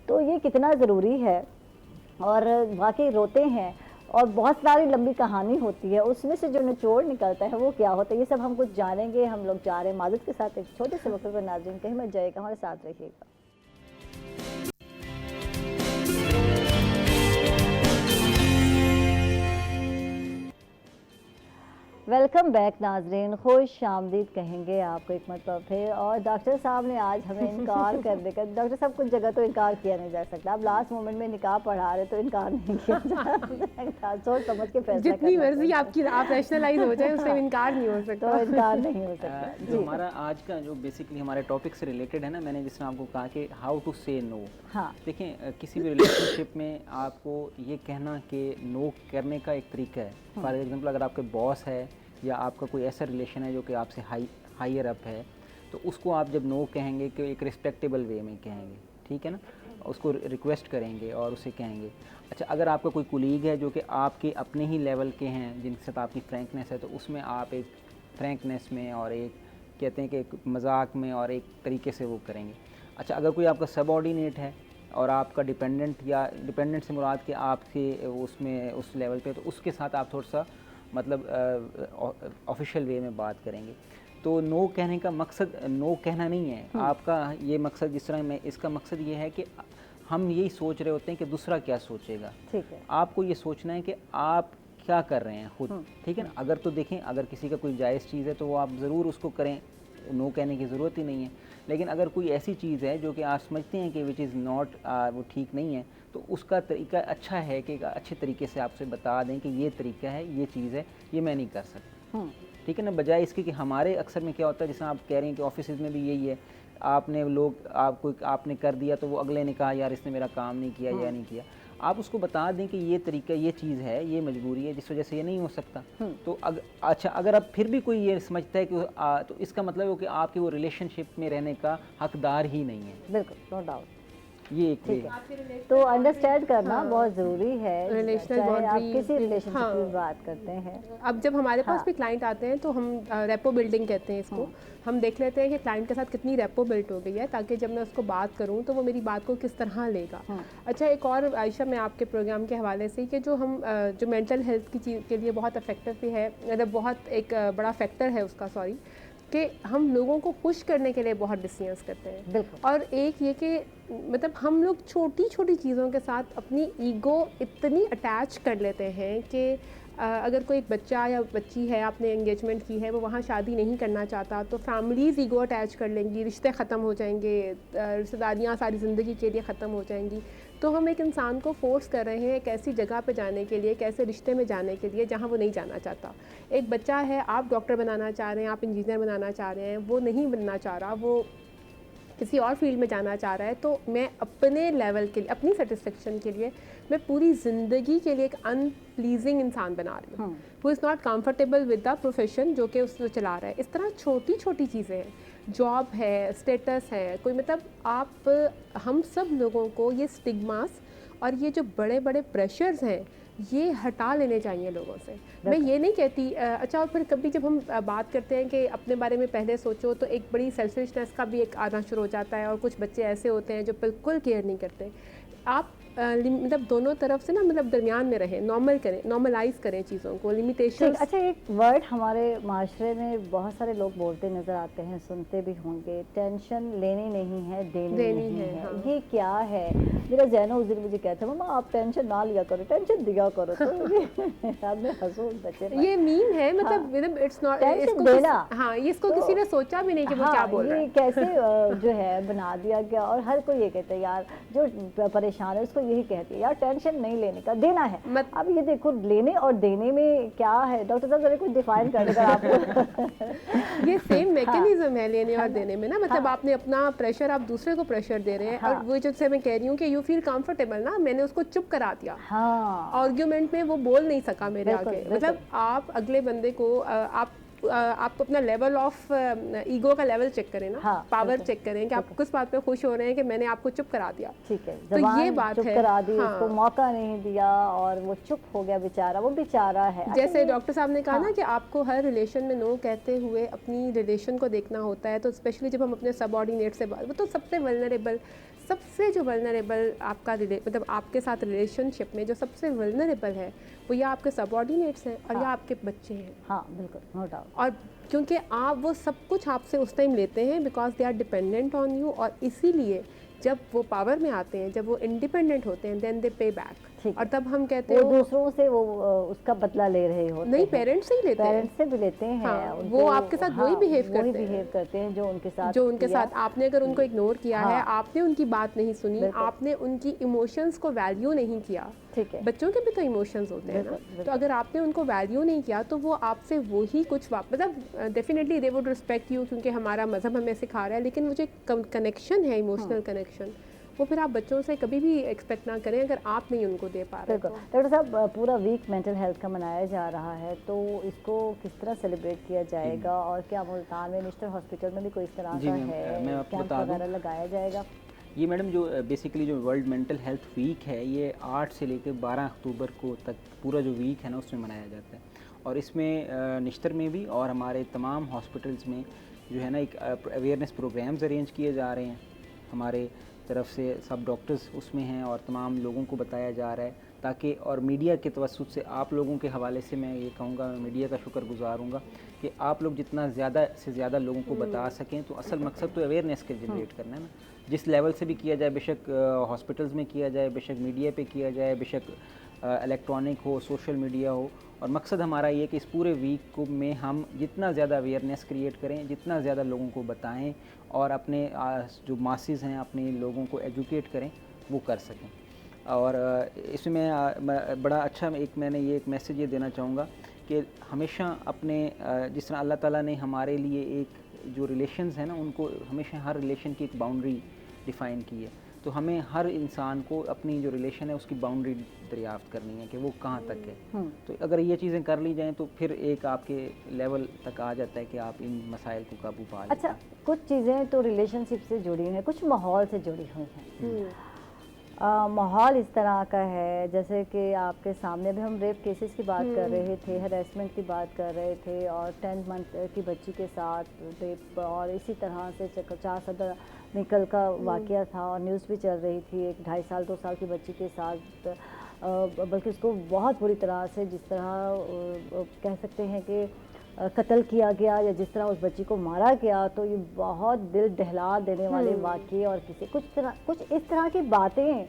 तो ये कितना ज़रूरी है, और वाकई रोते हैं और बहुत सारी लंबी कहानी होती है, उसमें से जो निचोड़ निकलता है वो क्या होता है, ये सब हम कुछ जानेंगे। हम लोग जा रहे हैं माज़ूद के साथ एक छोटे से वक्त पर। नाज़रीन, कहीं मत जाइएगा, हमारे साथ रहिएगा। वेलकम बैक नाजरीन, खुश आमदीद कहेंगे आपको एक मरतबा फिर। और डॉक्टर साहब ने आज हमें इनकार कर देकर, डॉक्टर साहब कुछ जगह तो इनकार किया नहीं जा सकता, आप लास्ट मोमेंट में निकाह पढ़ा रहे तो इनकार नहीं किया जा सकता, सोच समझ के फैसला जितनी मर्जी आपकी आप रैशनलाइज हो जाए उससे इनकार नहीं हो सकता, तो इनकार नहीं हो सकता। जो हमारा आज का जो बेसिकली हमारे टॉपिक से रिलेटेड है ना, मैंने जिस तरह आपको कहा कि हाउ टू से नो। हाँ, देखें किसी भी रिलेशनशिप में आपको ये कहना कि नो करने का एक तरीका है। फॉर एग्जांपल अगर आपके बॉस है या आपका कोई ऐसा रिलेशन है जो कि आपसे हायर अप है, तो उसको आप जब नो कहेंगे कि एक रिस्पेक्टेबल वे में कहेंगे, ठीक है ना, उसको रिक्वेस्ट करेंगे और उसे कहेंगे। अच्छा, अगर आपका कोई कुलीग है जो कि आपके अपने ही लेवल के हैं, जिनके साथ आपकी फ्रैंकनेस है, तो उसमें आप एक फ्रैंकनेस में और एक कहते हैं कि एक मजाक में और एक तरीके से वो करेंगे। अच्छा, अगर कोई आपका सबऑर्डिनेट है और आपका डिपेंडेंट, या डिपेंडेंट से मुराद कि आपके उसमें उस लेवल पे, तो उसके साथ आप थोड़ा सा मतलब ऑफिशियल वे में बात करेंगे। तो नो कहने का मकसद नो कहना नहीं है आपका, ये मकसद जिस तरह मैं इसका मकसद ये है कि हम यही सोच रहे होते हैं कि दूसरा क्या सोचेगा। ठीक है, आपको ये सोचना है कि आप क्या कर रहे हैं खुद, ठीक है ना। अगर तो देखें, अगर किसी का कोई जायज़ चीज़ है तो वो आप ज़रूर उसको करें, नो कहने की ज़रूरत ही नहीं है। लेकिन अगर कोई ऐसी चीज़ है जो कि आप समझते हैं कि विच इज़ नॉट, वो ठीक नहीं है, तो उसका तरीका अच्छा है कि अच्छे तरीके से आपसे बता दें कि ये तरीका है, ये चीज़ है, ये मैं नहीं कर सकता, ठीक है ना। बजाय इसके कि हमारे अक्सर में क्या होता है, जैसे आप कह रहे हैं कि ऑफिस में भी यही है, आपने कर दिया तो वो अगले ने कहा यार इसने मेरा काम नहीं किया या नहीं किया। आप उसको बता दें कि ये तरीका, ये चीज़ है, ये मजबूरी है, जिस वजह से ये नहीं हो सकता। तो अच्छा, अगर अब फिर भी कोई ये समझता है कि तो इसका मतलब है कि आपके वो रिलेशनशिप में रहने का हकदार ही नहीं है। बिल्कुल, नो डाउट, ये एक ठीक है। तो अंडरस्टैंड करना बहुत ज़रूरी है, रिलेशनल चाहे आप बाउंड्री, किसी रिलेशनशिप की बात करते हैं। अब जब हमारे पास भी क्लाइंट आते हैं तो हम रेपो बिल्डिंग कहते हैं इसको, हम देख लेते हैं कि क्लाइंट के साथ कितनी रेपो बिल्ट हो गई है, ताकि जब मैं उसको बात करूं तो वो मेरी बात को किस तरह लेगा। अच्छा, एक और आयशा, मैं आपके प्रोग्राम के हवाले से कि जो हम जो मेंटल हेल्थ की चीज़ के लिए बहुत इफेक्टिव भी है, मतलब बहुत एक बड़ा फैक्टर है उसका, सॉरी, कि हम लोगों को खुश करने के लिए बहुत डिसीजंस करते हैं। बिल्कुल। और एक ये कि मतलब हम लोग छोटी छोटी चीज़ों के साथ अपनी ईगो इतनी अटैच कर लेते हैं कि अगर कोई बच्चा या बच्ची है, आपने एंगेजमेंट की है, वो वहाँ शादी नहीं करना चाहता, तो फैमिलीज़ ईगो अटैच कर लेंगी, रिश्ते ख़त्म हो जाएंगे, रिश्तेदारियाँ सारी ज़िंदगी के लिए ख़त्म हो जाएंगी। तो हम एक इंसान को फोर्स कर रहे हैं एक ऐसी जगह पे जाने के लिए, एक ऐसे रिश्ते में जाने के लिए जहाँ वो नहीं जाना चाहता। एक बच्चा है, आप डॉक्टर बनाना चाह रहे हैं, आप इंजीनियर बनाना चाह रहे हैं, वो नहीं बनना चाह रहा, वो किसी और फील्ड में जाना चाह रहा है, तो मैं अपने लेवल के लिए, अपनी सेटिस्फेक्शन के लिए, मैं पूरी ज़िंदगी के लिए एक अनप्लीजिंग इंसान बना रही हूँ, वो is not comfortable with the profession जो कि उसको चला रहा है। इस तरह छोटी छोटी चीज़ें हैं, जॉब है, स्टेटस है, कोई मतलब आप हम सब लोगों को ये स्टिग्मास और ये जो बड़े बड़े प्रेशर्स हैं ये हटा लेने चाहिए लोगों से। मैं ये नहीं कहती अच्छा, और फिर कभी जब हम बात करते हैं कि अपने बारे में पहले सोचो, तो एक बड़ी सेल्फिशनेस का भी एक आना शुरू हो जाता है, और कुछ बच्चे ऐसे होते हैं जो बिल्कुल केयर नहीं करते। आप मतलब दोनों तरफ से ना, मतलब दरमियान में रहें, नॉर्मल करें, नॉर्मलाइज करें चीज़ों को, लिमिटेशन। अच्छा, एक वर्ड हमारे माशरे में बहुत सारे लोग बोलते नज़र आते हैं, सुनते भी होंगे, टेंशन लेनी नहीं है, देनी नहीं है। हाँ। ये क्या है? मेरा जैनो उस दिन मुझे कहता है, मम्मा आप टेंशन ना लिया करो, टेंशन दिया करो। तो आपने हंसो बच्चे। ये मीम है, मतलब इट्स नॉट, टेंशन देना। हाँ, इसको तो, किसी ने सोचा भी नहीं कि वो क्या बोल रहा है। ये कैसे जो है बना दिया गया, और हर कोई ये कहता है यार जो परेशान है उसको यही कहती है यार टेंशन नहीं लेने का, देना है। अब ये देखो लेने और देने में क्या है, डॉक्टर साहब जरा कुछ डिफाइन कर देगा आपको। ये सेम मैकेनिज्म है लेने और देने में ना, मतलब आपने अपना प्रेशर, आप दूसरे को प्रेशर दे रहे हैं, और वो जो से मैं कह रही हूँ कि यू फील कंफर्टेबल ना, मैंने उसको चुप करा दिया, आर्ग्यूमेंट में वो बोल नहीं सका मेरे आगे। मतलब आप अगले बंदे को आपको अपना लेवल ऑफ ईगो का लेवल चेक करें ना, पावर चेक करें कि आप किस बात पे खुश हो रहे हैं कि मैंने आपको चुप करा दिया। ठीक है, तो ये बात चुप है, करा दी, उसको मौका नहीं दिया और वो चुप हो गया बेचारा, वो बेचारा है। जैसे डॉक्टर साहब ने कहा ना कि आपको हर रिलेशन में नो कहते हुए अपनी रिलेशन को देखना होता है, तो स्पेशली जब हम अपने सबऑर्डिनेट से बात, वो तो सबसे वल्नरेबल, सबसे जो वल्नरेबल आपका मतलब आपके साथ रिलेशनशिप में जो सबसे वल्नरेबल है वो या आपके सबऑर्डिनेट्स हैं और या आपके बच्चे हैं। हाँ बिल्कुल, नो डाउट। और क्योंकि आप वो सब कुछ आपसे उस टाइम लेते हैं because they are dependent on you, और इसीलिए जब वो पावर में आते हैं, जब वो इंडिपेंडेंट होते हैं, देन दे पे बैक। और तब हम कहते हैं दूसरों से वो उसका बदला ले रहे होते नहीं, पेरेंट्स से ही लेते हैं, पेरेंट्स से भी लेते हैं। हाँ, वो आपके साथ वही बिहेव करते हैं जो उनके साथ आपने अगर उनको इग्नोर किया है, आपने उनकी बात नहीं सुनी, आपने उनकी इमोशंस को वैल्यू नहीं किया। ठीक है, बच्चों के भी तो इमोशंस होते हैं ना, तो अगर आपने उनको वैल्यू नहीं किया तो वो आपसे वही कुछ मतलब definitely they would respect you, क्योंकि हमारा मजहब हमें सिखा रहा है, लेकिन वो जो कनेक्शन है, इमोशनल कनेक्शन, वो फिर आप बच्चों से कभी भी एक्सपेक्ट ना करें अगर आप नहीं उनको दे पा रहे। डॉक्टर साहब, पूरा वीक मेंटल हेल्थ का मनाया जा रहा है, तो इसको किस तरह सेलिब्रेट किया जाएगा, और क्या मुल्तान में मिस्टर हॉस्पिटल में भी कोई इस तरह का है कैंप वगैरह लगाया जाएगा? ये मैडम जो बेसिकली जो वर्ल्ड मेंटल हेल्थ वीक है, ये 8 से लेकर 12 अक्टूबर को तक पूरा जो वीक है ना उसमें मनाया जाता है, और इसमें निश्तर में भी और हमारे तमाम हॉस्पिटल्स में जो है ना एक अवेयरनेस प्रोग्राम्स अरेंज किए जा रहे हैं हमारे तरफ से, सब डॉक्टर्स उसमें हैं और तमाम लोगों को बताया जा रहा है, ताकि और मीडिया के तवस्सुत से आप लोगों के हवाले से मैं ये कहूँगा, मीडिया का शुक्रगुजार हूँगा कि आप लोग जितना ज़्यादा से ज़्यादा लोगों को बता सकें, तो असल मकसद तो अवेयरनेस के जनरेट करना है ना, जिस लेवल से भी किया जाए, बेशक हॉस्पिटल्स में किया जाए, बेशक मीडिया पे किया जाए, बेशक इलेक्ट्रॉनिक हो, सोशल मीडिया हो, और मकसद हमारा ये कि इस पूरे वीक को में हम जितना ज़्यादा अवेयरनेस क्रिएट करें, जितना ज़्यादा लोगों को बताएं और अपने जो मासेस हैं अपने लोगों को एजुकेट करें, वो कर सकें। और इसमें बड़ा अच्छा मैंने ये एक मैसेज ये देना चाहूँगा कि हमेशा अपने जिस तरह अल्लाह ताला ने हमारे लिए एक जो रिलेशंस हैं ना, उनको हमेशा हर रिलेशन की एक बाउंड्री डिफ़ाइन की है, तो हमें हर इंसान को अपनी जो रिलेशन है उसकी बाउंड्री दरियाफ्त करनी है कि वो कहाँ तक है। तो अगर ये चीज़ें कर ली जाएं तो फिर एक आपके लेवल तक आ जाता है कि आप इन मसाइल को काबू पा लेते हैं। अच्छा, कुछ चीज़ें तो रिलेशनशिप से जुड़ी हैं, कुछ माहौल से जुड़ी हुई हैं। माहौल इस तरह का है जैसे कि आपके सामने भी हम रेप केसेस की बात कर रहे थे, हरेसमेंट की बात कर रहे थे, और 10 मंथ की बच्ची के साथ रेप, और इसी तरह से चकचा सदर निकल का वाक़या था, और न्यूज़ भी चल रही थी एक 2.5 साल 2 साल की बच्ची के साथ, बल्कि उसको बहुत बुरी तरह से, जिस तरह कह सकते हैं कि कत्ल किया गया या जिस तरह उस बच्ची को मारा गया, तो ये बहुत दिल दहला देने वाले वाक़ये और कुछ इस तरह की बातें,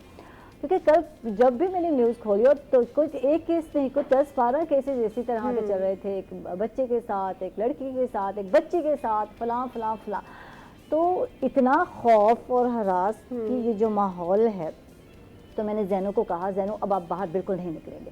क्योंकि कल जब भी मैंने न्यूज़ खोली और तो कुछ एक केस नहीं, कुछ 10-12 केसेस इसी तरह के चल रहे थे, एक बच्चे के साथ, एक लड़की के साथ, एक बच्ची के साथ, फलां फलां फलां। तो इतना खौफ और हरास की ये जो माहौल है, तो मैंने ज़ैनो को कहा, ज़ैनो अब आप बाहर बिल्कुल नहीं निकलेंगे,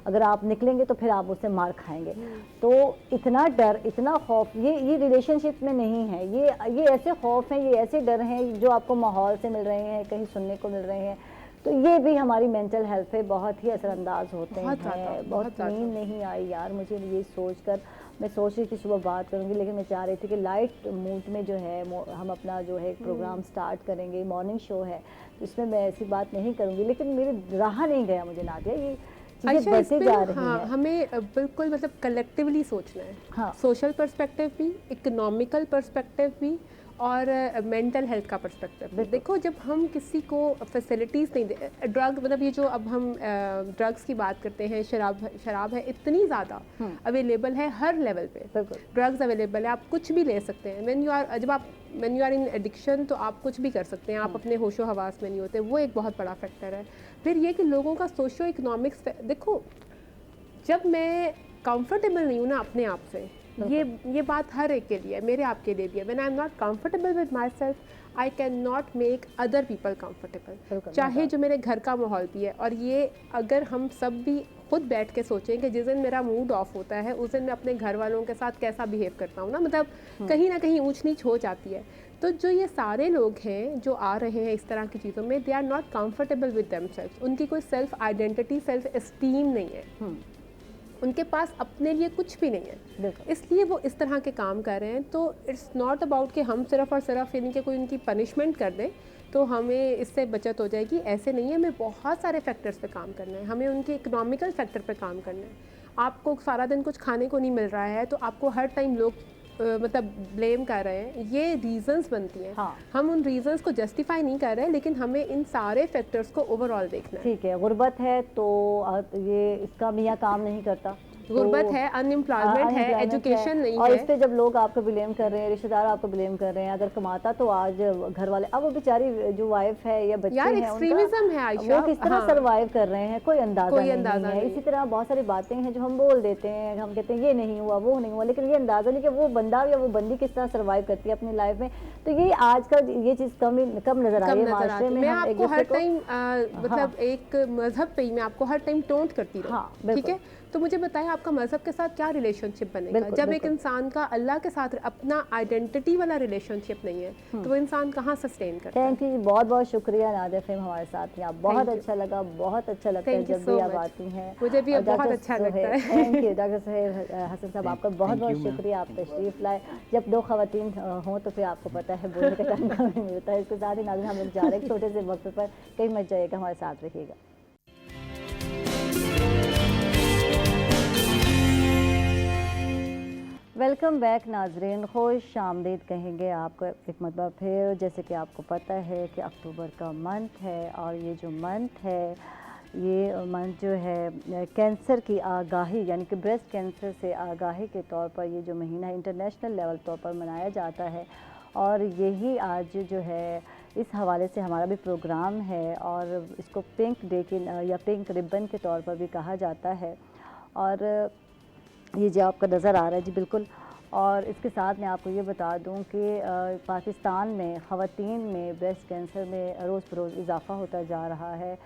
अगर आप निकलेंगे तो फिर आप उससे मार खाएंगे। तो इतना डर, इतना खौफ, ये रिलेशनशिप में नहीं है, ये ऐसे खौफ हैं, ये ऐसे डर हैं जो आपको माहौल से मिल रहे हैं, कहीं सुनने को मिल रहे हैं, तो ये भी हमारी मेंटल हेल्थ पे बहुत ही असरअंदाज होते हैं। बहुत नींद नहीं आई यार मुझे ये सोचकर। मैं सोच रही थी सुबह बात करूंगी, लेकिन मैं चाह रही थी कि लाइट मूड में जो है हम अपना जो है प्रोग्राम स्टार्ट करेंगे, मॉर्निंग शो है, तो इसमें मैं ऐसी बात नहीं करूंगी, लेकिन मेरे रहा नहीं गया मुझे नादिया, ये चीज़ें बढ़ती जा रही हैं। हमें बिल्कुल मतलब कलेक्टिवली सोचना है, हाँ, सोशल पर्सपेक्टिव भी, इकोनॉमिकल पर्सपेक्टिव भी और मेंटल हेल्थ का पर्सपेक्टिव। देखो जब हम किसी को फैसिलिटीज़ नहीं दे, ड्रग मतलब ये जो अब हम ड्रग्स की बात करते हैं, शराब है इतनी ज़्यादा अवेलेबल है हर लेवल पे, ड्रग्स अवेलेबल है, आप कुछ भी ले सकते हैं। When you are in addiction तो आप कुछ भी कर सकते हैं, आप अपने होशो हवास में नहीं होते, वो एक बहुत बड़ा फैक्टर है। फिर ये कि लोगों का सोशो इकोनॉमिक्स, देखो जब मैं कंफर्टेबल नहीं हूँ ना अपने आप से, ये बात हर एक के लिए, मेरे आपके लिए भी है। When I am not comfortable with my self, I can not make other people comfortable, चाहे जो मेरे घर का माहौल भी है। और ये अगर हम सब भी खुद बैठ के सोचें कि जिस दिन मेरा मूड ऑफ होता है उस दिन मैं अपने घर वालों के साथ कैसा बिहेव करता हूँ ना, मतलब कहीं ना कहीं ऊंच नीच हो जाती है। तो जो ये सारे लोग हैं जो आ रहे हैं इस तरह की चीज़ों में, they are not comfortable with themselves, उनकी कोई सेल्फ आइडेंटिटी, सेल्फ एस्टीम नहीं है, उनके पास अपने लिए कुछ भी नहीं है, इसलिए वो इस तरह के काम कर रहे हैं। तो इट्स नॉट अबाउट कि हम सिर्फ और सिर्फ यानी कि कोई उनकी पनिशमेंट कर दें तो हमें इससे बचत हो जाएगी, ऐसे नहीं है। हमें बहुत सारे फैक्टर्स पे काम करना है, हमें उनके इकोनॉमिकल फैक्टर पे काम करना है। आपको सारा दिन कुछ खाने को नहीं मिल रहा है तो आपको हर टाइम लोग मतलब ब्लेम कर रहे हैं, ये रीजंस बनती हैं। हाँ। हम उन रीजंस को जस्टिफाई नहीं कर रहे हैं, लेकिन हमें इन सारे फैक्टर्स को ओवरऑल देखना है। ठीक है, गुर्बत है तो ये इसका मियाँ काम नहीं करता, गुर्बत है, अनएम्प्लॉयमेंट है, एजुकेशन नहीं और है। इस पे जब लोग आपको ब्लेम कर रहे हैं, रिश्तेदार आपको ब्लेम कर रहे हैं, अगर कमाता तो आज घर वाले, अब वो बेचारी जो वाइफ है या बच्चे हैं एक्सट्रीमिज्म है आयशा, वो किस तरह सरवाइव कर रहे हैं कोई अंदाजा नहीं है। इसी तरह बहुत सारी बातें हैं जो हम बोल देते हैं, हम कहते हैं ये नहीं हुआ वो नहीं हुआ, लेकिन ये अंदाजा नहीं कि वो बंदा या वो बंदी किस तरह सर्वाइव करती है अपनी लाइफ में। तो ये आजकल ये चीज़ कम नजर आ रही है माशरे में। मैं आपको हर टाइम मतलब एक मजहब पे ही मैं आपको हर टाइम टोंट करती रहूं, ठीक है? तो मुझे बताएं आपका मजहब के साथ क्या रिलेशनशिप बनेगा जब एक इंसान का अल्लाह के साथ अपना आइडेंटिटी वाला रिलेशनशिप नहीं है, तो वो इंसान कहाँ सस्टेन करता है। थैंक यू, बहुत बहुत शुक्रिया नादिया फ़हीम हमारे साथ हैं, आप बहुत अच्छा लगा, बहुत अच्छा लगता है जब भी आप आती हैं, मुझे भी बहुत अच्छा लगता है। Thank you doctor Suhaib Hasan sahab, आपका बहुत बहुत शुक्रिया, आप तशरीफ़ लाए। जब दो ख़वातीन हों तो फिर आपको पता है बोलने का टाइम कम नहीं मिलता है। इसके साथ ही नाज़रीन हम लोग जा रहे हैं छोटे से वक्त पर, कहीं मत जाइएगा, हमारे साथ रहिएगा। वेलकम बैक नाजरीन, खुश आमदीद कहेंगे आपको एक मरतबा फिर। जैसे कि आपको पता है कि अक्टूबर का मंथ है, और ये जो मंथ है, ये मंथ जो है कैंसर की आगाही यानी कि ब्रेस्ट कैंसर से आगाही के तौर पर ये जो महीना इंटरनेशनल लेवल तौर पर मनाया जाता है। और यही आज जो है इस हवाले से हमारा भी प्रोग्राम है, और इसको पिंक डे के या पिंक रिबन के तौर पर भी कहा जाता है। और ये जो आपका नज़र आ रहा है जी बिल्कुल। और इसके साथ मैं आपको ये बता दूं कि पाकिस्तान में ख़वातीन में ब्रेस्ट कैंसर में रोज़ बरोज़ इजाफ़ा होता जा रहा है,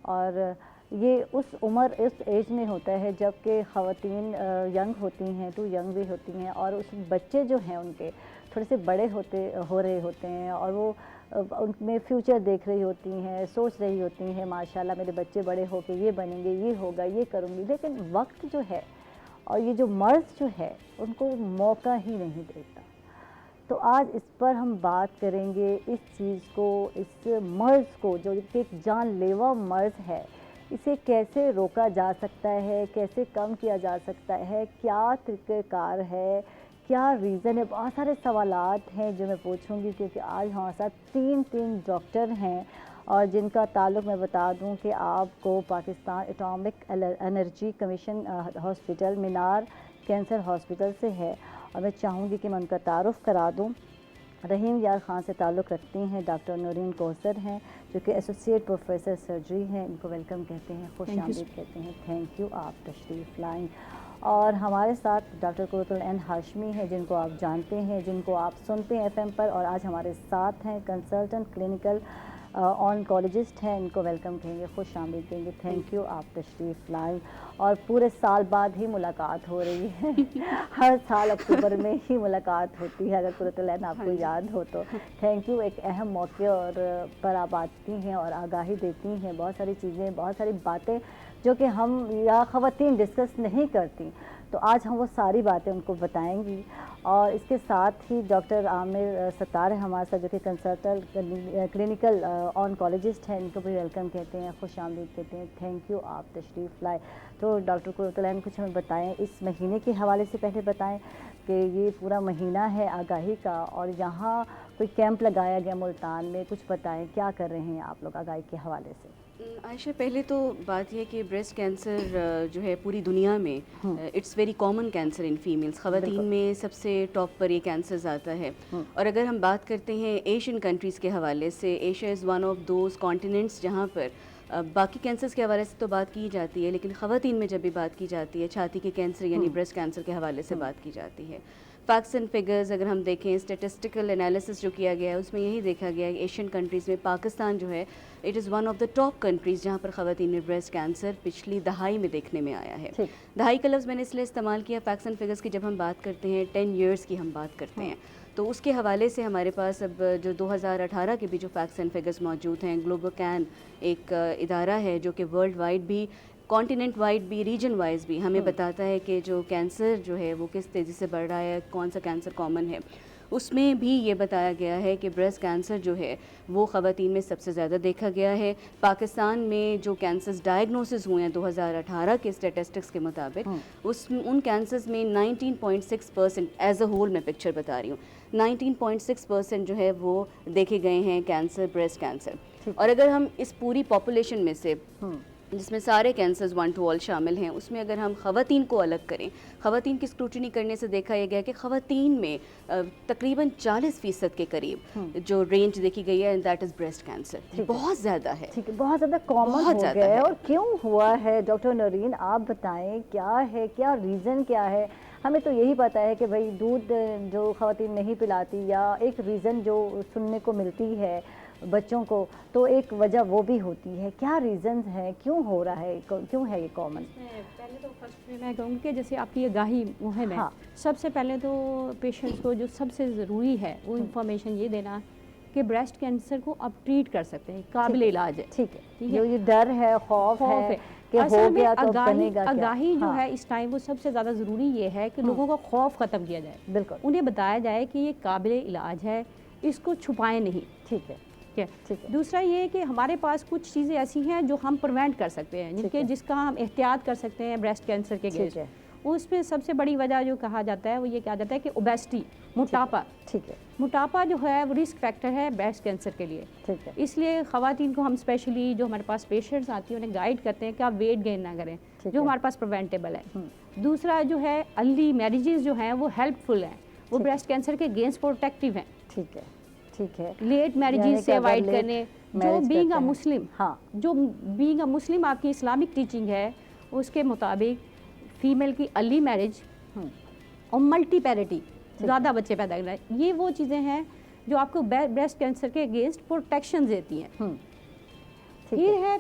और ये उस उम्र इस एज में होता है जबकि ख़वातीन यंग होती हैं, टू यंग भी होती हैं, और उस बच्चे जो हैं उनके थोड़े से बड़े हो रहे होते हैं, और वो उनमें फ्यूचर देख रही होती हैं, सोच रही होती हैं माशाल्लाह मेरे बच्चे बड़े हो के ये बनेंगे, ये होगा, ये करूँगी। लेकिन वक्त जो है और ये जो मर्ज़ जो है उनको मौका ही नहीं देता। तो आज इस पर हम बात करेंगे, इस चीज़ को, इस मर्ज़ को जो एक जानलेवा मर्ज़ है, इसे कैसे रोका जा सकता है, कैसे कम किया जा सकता है, क्या तरीक़ाकार है, क्या रीज़न है। बहुत सारे सवालात हैं जो मैं पूछूंगी, क्योंकि आज हमारे साथ तीन डॉक्टर हैं, और जिनका ताल्लुक़ मैं बता दूं कि आपको Pakistan atomic energy commission hospital Minar cancer hospital से है और मैं चाहूँगी कि मैं उनका तारुफ़ करा दूँ। रहीम यार ख़ान से ताल्लुक़ रखती हैं डॉक्टर नूरीन कौसर हैं जो कि एसोसिएट प्रोफेसर सर्जरी हैं। इनको वेलकम कहते हैं, खुशामदीद कहते हैं। थैंक यू, आप तशरीफ़ लाएँ। और हमारे साथ डॉक्टर कुर्रतुल ऐन हाशमी हैं जिनको आप जानते हैं, जिनको आप सुनते हैं FM पर, और आज हमारे साथ हैं कंसल्टेंट क्लिनिकल ऑनकोलॉजिस्ट हैं। इनको वेलकम कहेंगे, खुश आमदीद कहेंगे। थैंक यू, आप तशरीफ़ लाई। और पूरे साल बाद ही मुलाकात हो रही है हर साल अक्टूबर में ही मुलाकात होती है, अगर कुर्रतुल ऐन आपको याद हो तो। थैंक यू, एक अहम मौके और पर आप आती हैं और आगाही देती हैं, बहुत सारी चीज़ें, बहुत सारी बातें जो कि हम या ख़वातीन डिस्कस नहीं करती, तो आज हम वो सारी बातें उनको बताएंगी। और इसके साथ ही डॉक्टर आमिर सत्तार है हमारे साथ जो कि कंसल्टेंट क्लिनिकल ऑनकोलॉजिस्ट हैं। इनको भी वेलकम कहते हैं, खुश आमदीद कहते हैं। थैंक यू, आप तशरीफ़ लाए। तो डॉक्टर कुर्रतुल ऐन कुछ हमें बताएं, इस महीने के हवाले से पहले बताएं कि ये पूरा महीना है आगाही का और यहाँ कोई कैंप लगाया गया मुल्तान में, कुछ बताएं क्या कर रहे हैं आप लोग आगाही के हवाले से। आयशा, पहले तो बात यह कि ब्रेस्ट कैंसर जो है पूरी दुनिया में it's very common cancer in females. ख़वातीन में सबसे टॉप पर ये कैंसर आता है। और अगर हम बात करते हैं एशियन कंट्रीज़ के हवाले से, Asia is one of those continents जहाँ पर बाकी कैंसर्स के हवाले से तो बात की जाती है, लेकिन ख़वातीन में जब भी बात की जाती है छाती के कैंसर यानी ब्रेस्ट कैंसर के हवाले से बात की जाती है। फैक्ट्स एंड फिगर्स अगर हम देखें, स्टेटिस्टिकल एनालिसिस जो किया गया है उसमें यही देखा गया है कि एशियन कंट्रीज़ में पाकिस्तान जो है it is one of the top countries जहाँ पर ख़वातीन में ब्रेस्ट कैंसर पिछली दहाई में देखने में आया है। दहाई का लफ्ज़ मैंने इसलिए इस्तेमाल किया फैक्ट्स एंड फिगर्स की, जब हम बात करते हैं 10 ईयर्स की हम बात करते हैं तो उसके हवाले से हमारे पास अब जो 2018 के भी जो फैक्ट्स एंड फिगर्स मौजूद हैं, ग्लोबोकैन एक इदारा है जो कि वर्ल्ड वाइड भी, कॉन्टिनेंट वाइड भी, रीजन वाइज भी हमें बताता है कि जो कैंसर जो है वो किस तेज़ी से बढ़ रहा है, कौन सा कैंसर कॉमन है। उसमें भी ये बताया गया है कि ब्रेस्ट कैंसर जो है वो ख़वातीन में सबसे ज़्यादा देखा गया है। पाकिस्तान में जो कैंसर्स डायग्नोसिस हुए हैं 2018 के स्टेटिस्टिक्स के मुताबिक, उन कैंसर्स में 19.6% एज अ होल, मैं पिक्चर बता रही हूँ, 19.6% जो है वो देखे गए हैं कैंसर, ब्रेस्ट कैंसर। और अगर हम इस पूरी पॉपुलेशन में से जिसमें सारे कैंसर्स 1 to all शामिल हैं, उसमें अगर हम ख़वातीन को अलग करें, ख़वातीन की स्क्रूटनी करने से देखा यह गया कि ख़वातीन में तकरीबन 40% के करीब जो रेंज देखी गई है दैट इज़ ब्रेस्ट कैंसर। बहुत ज़्यादा है, ठीक है, बहुत ज़्यादा कॉमन हो गया है। और क्यों हुआ है डॉक्टर नूरीन, आप बताएं क्या है, क्या रीज़न क्या है। हमें तो यही पता है कि भाई दूध जो ख़वातीन नहीं पिलाती, या एक रीज़न जो सुनने को मिलती है बच्चों को, तो एक वजह वो भी होती है। क्या रीज़न है, क्यों हो रहा है, क्यों है ये कॉमन? पहले तो फर्स्ट में मैं कहूँगी कि जैसे आपकी आगाही मुहिम है, हाँ। सबसे पहले तो पेशेंट्स को जो सबसे ज़रूरी है वो इंफॉर्मेशन ये देना कि ब्रेस्ट कैंसर को आप ट्रीट कर सकते हैं, काबिल इलाज है। ठीक है, ठीक है, जो ये डर है, खौफ है कि हो असल में गया तो बनेगा क्या? आगाही जो हाँ। है इस टाइम वो सबसे ज़्यादा ज़रूरी ये है कि लोगों का खौफ ख़त्म किया जाए। बिल्कुल, उन्हें बताया जाए कि ये काबिल इलाज है, इसको छुपाएं नहीं। ठीक है, ठीक है। दूसरा ये है कि हमारे पास कुछ चीज़ें ऐसी हैं जो हम प्रिवेंट कर सकते हैं, जिसका हम एहतियात कर सकते हैं ब्रेस्ट कैंसर के अगेंस्ट। उसमें सबसे बड़ी वजह जो कहा जाता है वो ये कहा जाता है कि ओबेसिटी, मोटापा। ठीक है, मोटापा जो है वो रिस्क फैक्टर है ब्रेस्ट कैंसर के लिए। ठीक है, इसलिए ख़वातीन को हम स्पेशली जो हमारे पास पेशेंट्स आती हैं उन्हें गाइड करते हैं कि आप वेट गेन ना करें, जो हमारे पास प्रिवेंटेबल है। दूसरा जो है अर्ली मैरिजेस जो हैं वो हेल्पफुल हैं, वो ब्रेस्ट कैंसर के अगेंस्ट प्रोटेक्टिव हैं। ठीक है, ठीक है। लेट मैरिजेस से अवॉइड करने, जो बीइंग अ मुस्लिम, हाँ, जो बीइंग अ मुस्लिम आपकी इस्लामिक टीचिंग है उसके मुताबिक फीमेल की अर्ली मैरिज और मल्टी पैरिटी, ज़्यादा बच्चे पैदा करना, ये वो चीज़ें हैं जो आपको ब्रेस्ट कैंसर के अगेंस्ट प्रोटेक्शन देती हैं। फिर है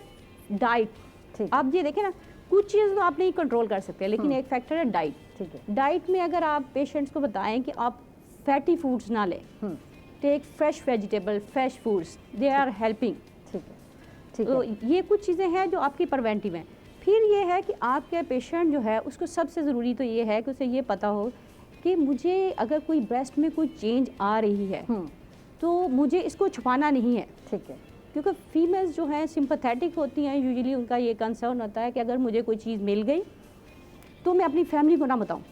डाइट। आप ये देखें ना, कुछ चीज़ तो आप नहीं कंट्रोल कर सकते, लेकिन एक फैक्टर है डाइट। ठीक है, डाइट में अगर आप पेशेंट्स को बताएं कि आप फैटी फूड्स ना लें, take fresh vegetable, fresh foods, they are helping. ठीक है, ठीक तो है। ये कुछ चीज़ें हैं जो आपकी प्रिवेंटिव हैं। फिर ये है कि आपके पेशेंट जो है उसको सबसे ज़रूरी तो ये है कि उसे ये पता हो कि मुझे अगर कोई ब्रेस्ट में कोई चेंज आ रही है तो मुझे इसको छुपाना नहीं है। ठीक है, क्योंकि फीमेल्स जो हैं सिंपैथेटिक होती हैं, यूजुअली उनका ये कंसर्न होता है कि अगर मुझे कोई चीज़ मिल गई तो मैं अपनी फैमिली को ना बताऊँ,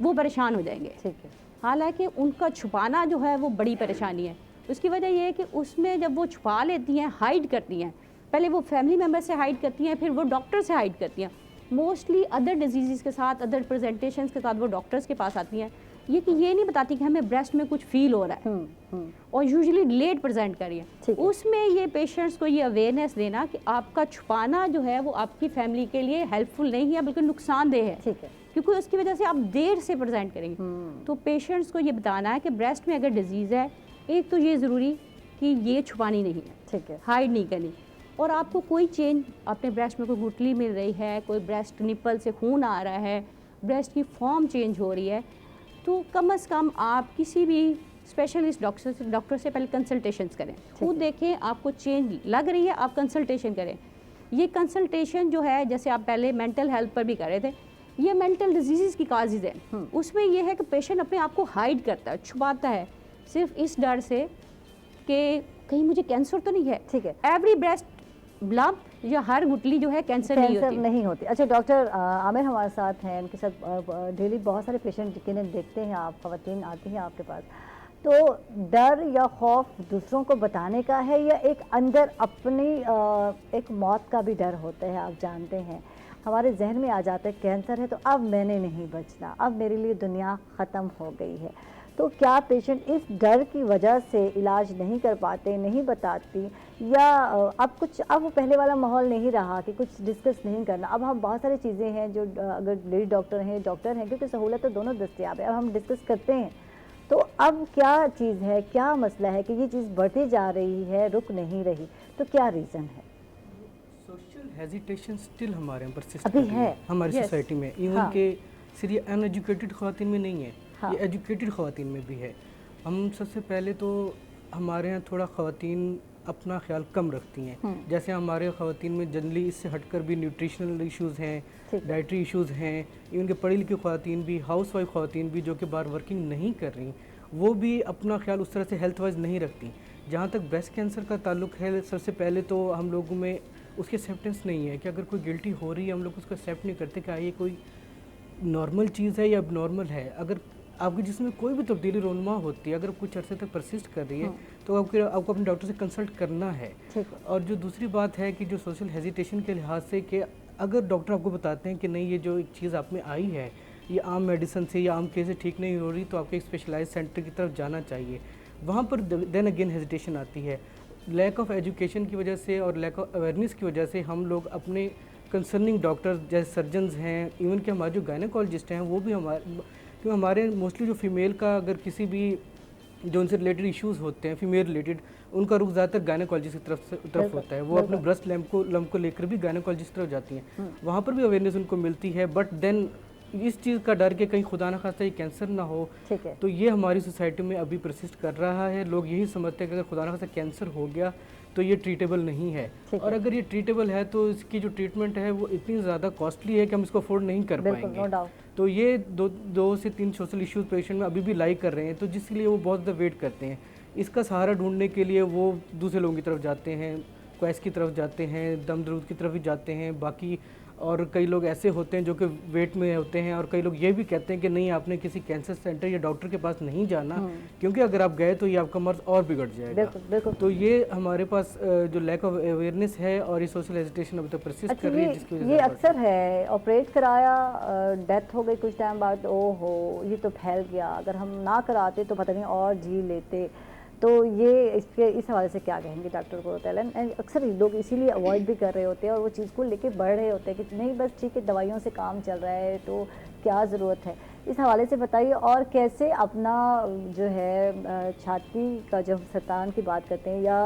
वो परेशान हो जाएंगे। ठीक है, हालांकि उनका छुपाना जो है वो बड़ी परेशानी है। उसकी वजह ये है कि उसमें जब वो छुपा लेती हैं, हाइड करती हैं, पहले वो फैमिली मेम्बर से हाइड करती हैं, फिर वो डॉक्टर से हाइड करती हैं, मोस्टली अदर डिजीज़ के साथ, अदर प्रेजेंटेशंस के साथ वो डॉक्टर्स के पास आती हैं, ये कि ये नहीं बताती कि हमें ब्रेस्ट में कुछ फील हो रहा है और यूजुअली लेट प्रेजेंट कर रही है। ठीक है। उसमें ये पेशेंट्स को ये अवेयरनेस देना कि आपका छुपाना जो है वो आपकी फैमिली के लिए हेल्पफुल नहीं है, बल्कि नुकसानदेह है, ठीक है। क्योंकि उसकी वजह से आप देर से प्रेजेंट करेंगे। तो पेशेंट्स को ये बताना है कि ब्रेस्ट में अगर डिजीज़ है, एक तो ये ज़रूरी कि ये छुपानी नहीं है, ठीक है। हाइड नहीं करनी। और आपको कोई चेंज, अपने ब्रेस्ट में कोई गुठली मिल रही है, कोई ब्रेस्ट निपल से खून आ रहा है, ब्रेस्ट की फॉर्म चेंज हो रही है, तो कम से कम आप किसी भी स्पेशलिस्ट डॉक्टर से पहले कंसल्टेशंस करें, खुद देखें आपको चेंज लग रही है, आप कंसल्टेशन करें। ये कंसल्टेशन जो है, जैसे आप पहले मेंटल हेल्थ पर भी कर रहे थे, ये मेंटल डिजीज़ की काजेज़ हैं। उसमें ये है कि पेशेंट अपने आप को हाइड करता है, छुपाता है, सिर्फ इस डर से कि कहीं मुझे कैंसर तो नहीं है। ठीक है। एवरी ब्रेस्ट लंप या हर गुठली जो है कैंसर नहीं होती। अच्छा डॉक्टर आमिर हमारे साथ हैं, उनके साथ डेली बहुत सारे पेशेंट जिन्हें देखते हैं आप, ख़वातीन आती हैं आपके पास, तो डर या खौफ दूसरों को बताने का है या एक अंदर अपनी एक मौत का भी डर होता है? आप जानते हैं हमारे जहन में आ जाता है कैंसर है तो अब मैंने नहीं बचना, अब मेरे लिए दुनिया ख़त्म हो गई है। तो क्या पेशेंट इस डर की वजह से इलाज नहीं कर पाते, नहीं बताती, या अब वो पहले वाला माहौल नहीं रहा कि कुछ डिस्कस नहीं करना? अब हम बहुत सारी चीज़ें हैं जो अगर लेडी डॉक्टर हैं क्योंकि सहूलत तो दोनों दस्तियाब है, अब हम डिस्कस करते हैं। तो अब क्या चीज़ है, क्या मसला है कि ये चीज़ बढ़ती जा रही है, रुक नहीं रही, तो क्या रीज़न है? सोशल हेजिटेशन स्टिल हमारे यहाँ परसिस्ट अभी कर रही है। हमारी Yes. सोसाइटी में, इवन हाँ। के सिर्फ ये अनएजुकेटेड ख़वातीन में नहीं है, हाँ। ये एजुकेटेड ख़वातीन में भी है। हम सबसे पहले तो हमारे यहाँ थोड़ा ख़वातीन अपना ख्याल कम रखती हैं, जैसे हमारे ख़वातीन में जनरली इससे हटकर भी न्यूट्रिशनल इश्यूज़ हैं, ठीक है। डाइटरी इश्यूज़ हैं, इवन के पढ़ी लिखी ख़वातीन भी, हाउस वाइफ ख़वातीन भी जो कि बाहर वर्किंग नहीं कर रही, वो भी अपना ख्याल उस तरह से हेल्थ वाइज नहीं रखती। जहाँ तक ब्रेस्ट कैंसर का ताल्लुक है, सबसे पहले तो हम लोगों में उसकी एक्सेप्टेंस नहीं है कि अगर कोई गिल्टी हो रही है हम लोग उसको एक्सेप्ट नहीं करते कि ये कोई नॉर्मल चीज़ है या अब नॉर्मल है। अगर आपके जिसमें कोई भी तब्दीली रोनमा होती है, अगर कुछ अरसे तक परसिस्ट कर रही है तो आपको अपने डॉक्टर से कंसल्ट करना है। ठीक है। और जो दूसरी बात है कि जो सोशल हेजिटेशन के लिहाज से कि अगर डॉक्टर आपको बताते हैं कि नहीं ये जो एक चीज़ आप में आई है ये आम मेडिसिन से या आम केस से ठीक नहीं हो रही, तो आपको एक स्पेशलाइज सेंटर की तरफ जाना चाहिए। वहाँ पर देन अगेन हेजिटेशन आती है, लैक ऑफ एजुकेशन की वजह से और लैक ऑफ अवेयरनेस की वजह से हम लोग अपने कंसर्निंग डॉक्टर जैसे सर्जन्स हैं, इवन कि हमारे जो गायनेकोलॉजिस्ट हैं वो भी हमारे मोस्टली जो फीमेल का अगर किसी भी जो उनसे रिलेटेड इश्यूज़ होते हैं फीमेल रिलेटेड, उनका रुख ज़्यादातर गायनेकोलॉजिस्ट की तरफ होता है। वो अपने ब्रेस्ट लैम्प को लेकर भी गायनेकोलॉजिस्ट की तरफ जाती हैं, वहाँ पर भी अवेयरनेस उनको मिलती है। बट देन इस चीज़ का डर के कहीं खुदा न खास्ता ये कैंसर ना हो, ठीक है। तो ये हमारी सोसाइटी में अभी परसिस्ट कर रहा है। लोग यही समझते हैं कि अगर खुदा न खास्ता कैंसर हो गया तो ये ट्रीटेबल नहीं है, और अगर ये ट्रीटेबल है तो इसकी जो ट्रीटमेंट है वो इतनी ज़्यादा कॉस्टली है कि हम इसको अफोर्ड नहीं कर पाएंगे। तो ये दो से तीन सोशल इश्यूज पेशेंट में अभी भी लाई कर रहे हैं, तो जिसके लिए वो बहुत ज़्यादा वेट करते हैं। इसका सहारा ढूंढने के लिए वो दूसरे लोगों की तरफ जाते हैं, क्वैस की तरफ जाते हैं, दम दरूद की तरफ भी जाते हैं बाकी, और कई लोग ऐसे होते हैं जो कि वेट में होते हैं, और कई लोग ये भी कहते हैं कि नहीं आपने किसी कैंसर सेंटर या डॉक्टर के पास नहीं जाना, क्योंकि अगर आप गए तो ये आपका मर्ज और बिगड़ जाएगा। बिल्कुल। तो ये हमारे पास जो लैक ऑफ अवेयरनेस है और ये सोशल हेजिटेशन अभी तक परसिस्ट कर रही है, जिसकी वजह ये अक्सर है, ऑपरेट कराया, डेथ हो गई कुछ टाइम बाद, ओहो ये तो फैल गया, अगर हम ना कराते तो पता नहीं और जी लेते। तो ये इस हवाले से क्या कहेंगे डॉक्टर गोरतलन? अक्सर लोग इसीलिए अवॉइड भी कर रहे होते हैं और वो चीज़ को लेके बढ़ रहे होते हैं कि नहीं बस ठीक है दवाइयों से काम चल रहा है तो क्या ज़रूरत है। इस हवाले से बताइए, और कैसे अपना जो है छाती का जब सरतान की बात करते हैं या